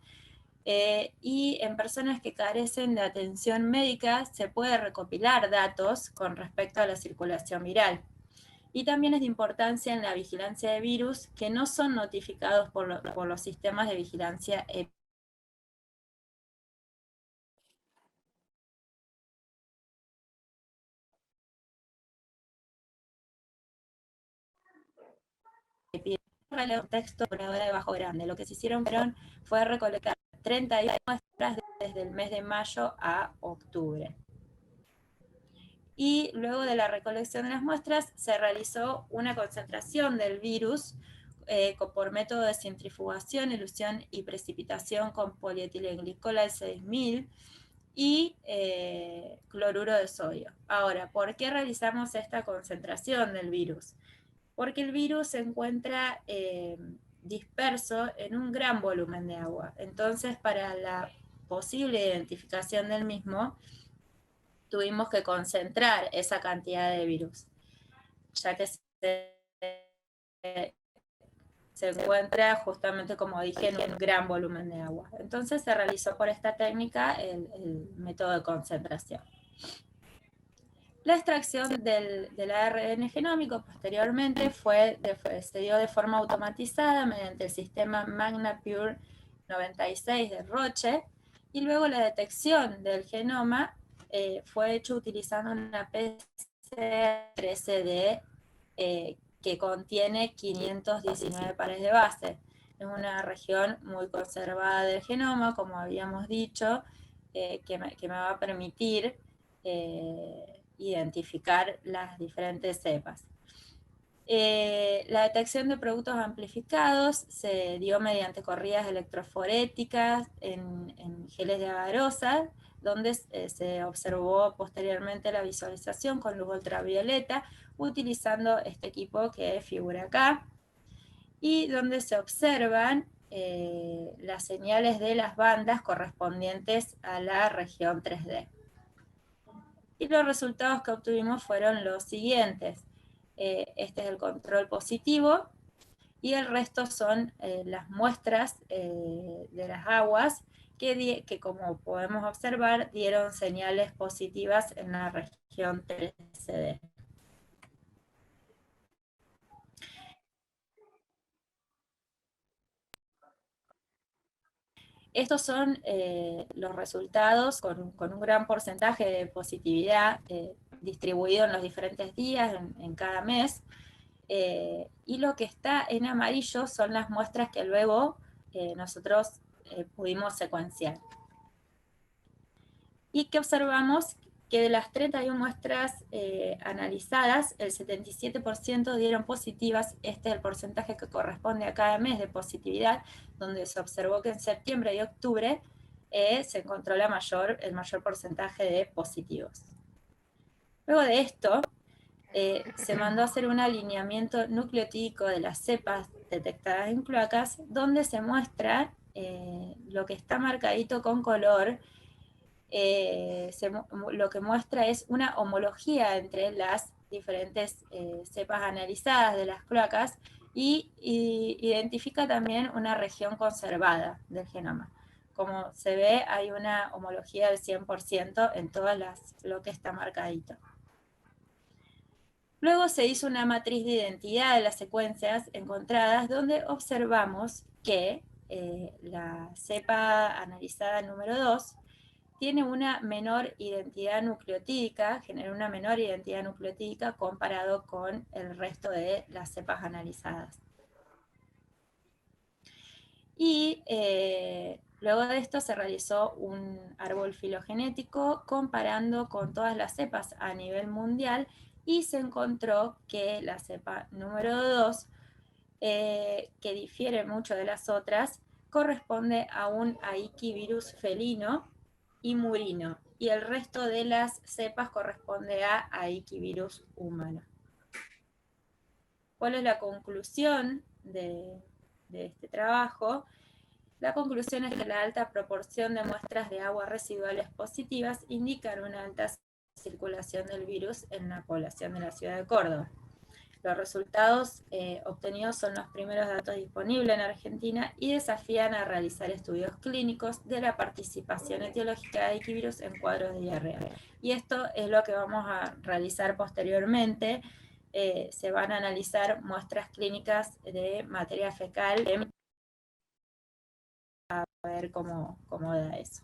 Y en personas que carecen de atención médica se puede recopilar datos con respecto a la circulación viral. Y también es de importancia en la vigilancia de virus que no son notificados por los sistemas de vigilancia el contexto de Bajo Grande. Lo que se hicieron fue recolectar 31 muestras desde el mes de mayo a octubre. Y luego de la recolección de las muestras se realizó una concentración del virus por método de centrifugación, elusión y precipitación con polietilenglicol al 6000 y cloruro de sodio. Ahora, ¿por qué realizamos esta concentración del virus? Porque el virus se encuentra disperso en un gran volumen de agua. Entonces, para la posible identificación del mismo, tuvimos que concentrar esa cantidad de virus, ya que se encuentra justamente, como dije, en un gran volumen de agua. Entonces se realizó por esta técnica el método de concentración. La extracción del ARN genómico posteriormente se dio de forma automatizada mediante el sistema MagnaPure 96 de Roche, y luego la detección del genoma fue hecho utilizando una PCR 13D que contiene 519 pares de base. Es una región muy conservada del genoma, como habíamos dicho, que me va a permitir identificar las diferentes cepas. La detección de productos amplificados se dio mediante corridas electroforéticas en geles de agarosa, donde se observó posteriormente la visualización con luz ultravioleta, utilizando este equipo que figura acá, y donde se observan las señales de las bandas correspondientes a la región 3D. Y los resultados que obtuvimos fueron los siguientes. Este es el control positivo, y el resto son las muestras de las aguas que, como podemos observar, dieron señales positivas en la región 3D. Estos son los resultados con un gran porcentaje de positividad distribuido en los diferentes días, en cada mes. Y lo que está en amarillo son las muestras que luego nosotros pudimos secuenciar. Y que observamos que de las 31 muestras analizadas, el 77% dieron positivas. Este es el porcentaje que corresponde a cada mes de positividad, donde se observó que en septiembre y octubre se encontró el mayor porcentaje de positivos. Luego de esto, se mandó a hacer un alineamiento nucleotídico de las cepas detectadas en cloacas, donde se muestra lo que está marcadito con color. Lo que muestra es una homología entre las diferentes cepas analizadas de las cloacas, y identifica también una región conservada del genoma. Como se ve, hay una homología del 100% en todas lo que está marcadito. Luego se hizo una matriz de identidad de las secuencias encontradas, donde observamos que la cepa analizada número 2 tiene una menor identidad nucleotídica, genera una menor identidad nucleotídica comparado con el resto de las cepas analizadas. Y luego de esto se realizó un árbol filogenético comparando con todas las cepas a nivel mundial, y se encontró que la cepa número 2, que difiere mucho de las otras, corresponde a un Aikivirus felino y murino, y el resto de las cepas corresponde a Aikivirus humano. ¿Cuál es la conclusión de este trabajo? La conclusión es que la alta proporción de muestras de agua residuales positivas indican una alta circulación del virus en la población de la ciudad de Córdoba. Los resultados obtenidos son los primeros datos disponibles en Argentina y desafían a realizar estudios clínicos de la participación etiológica de iquivirus en cuadros de diarrea. Y esto es lo que vamos a realizar posteriormente. Se van a analizar muestras clínicas de materia fecal a ver cómo da eso.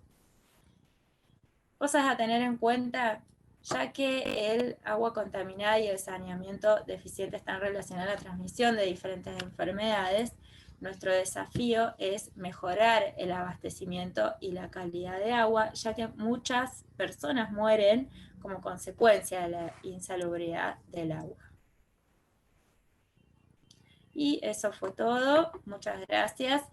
Cosas a tener en cuenta, ya que el agua contaminada y el saneamiento deficiente están relacionados a la transmisión de diferentes enfermedades. Nuestro desafío es mejorar el abastecimiento y la calidad de agua, ya que muchas personas mueren como consecuencia de la insalubridad del agua. Y eso fue todo. Muchas gracias.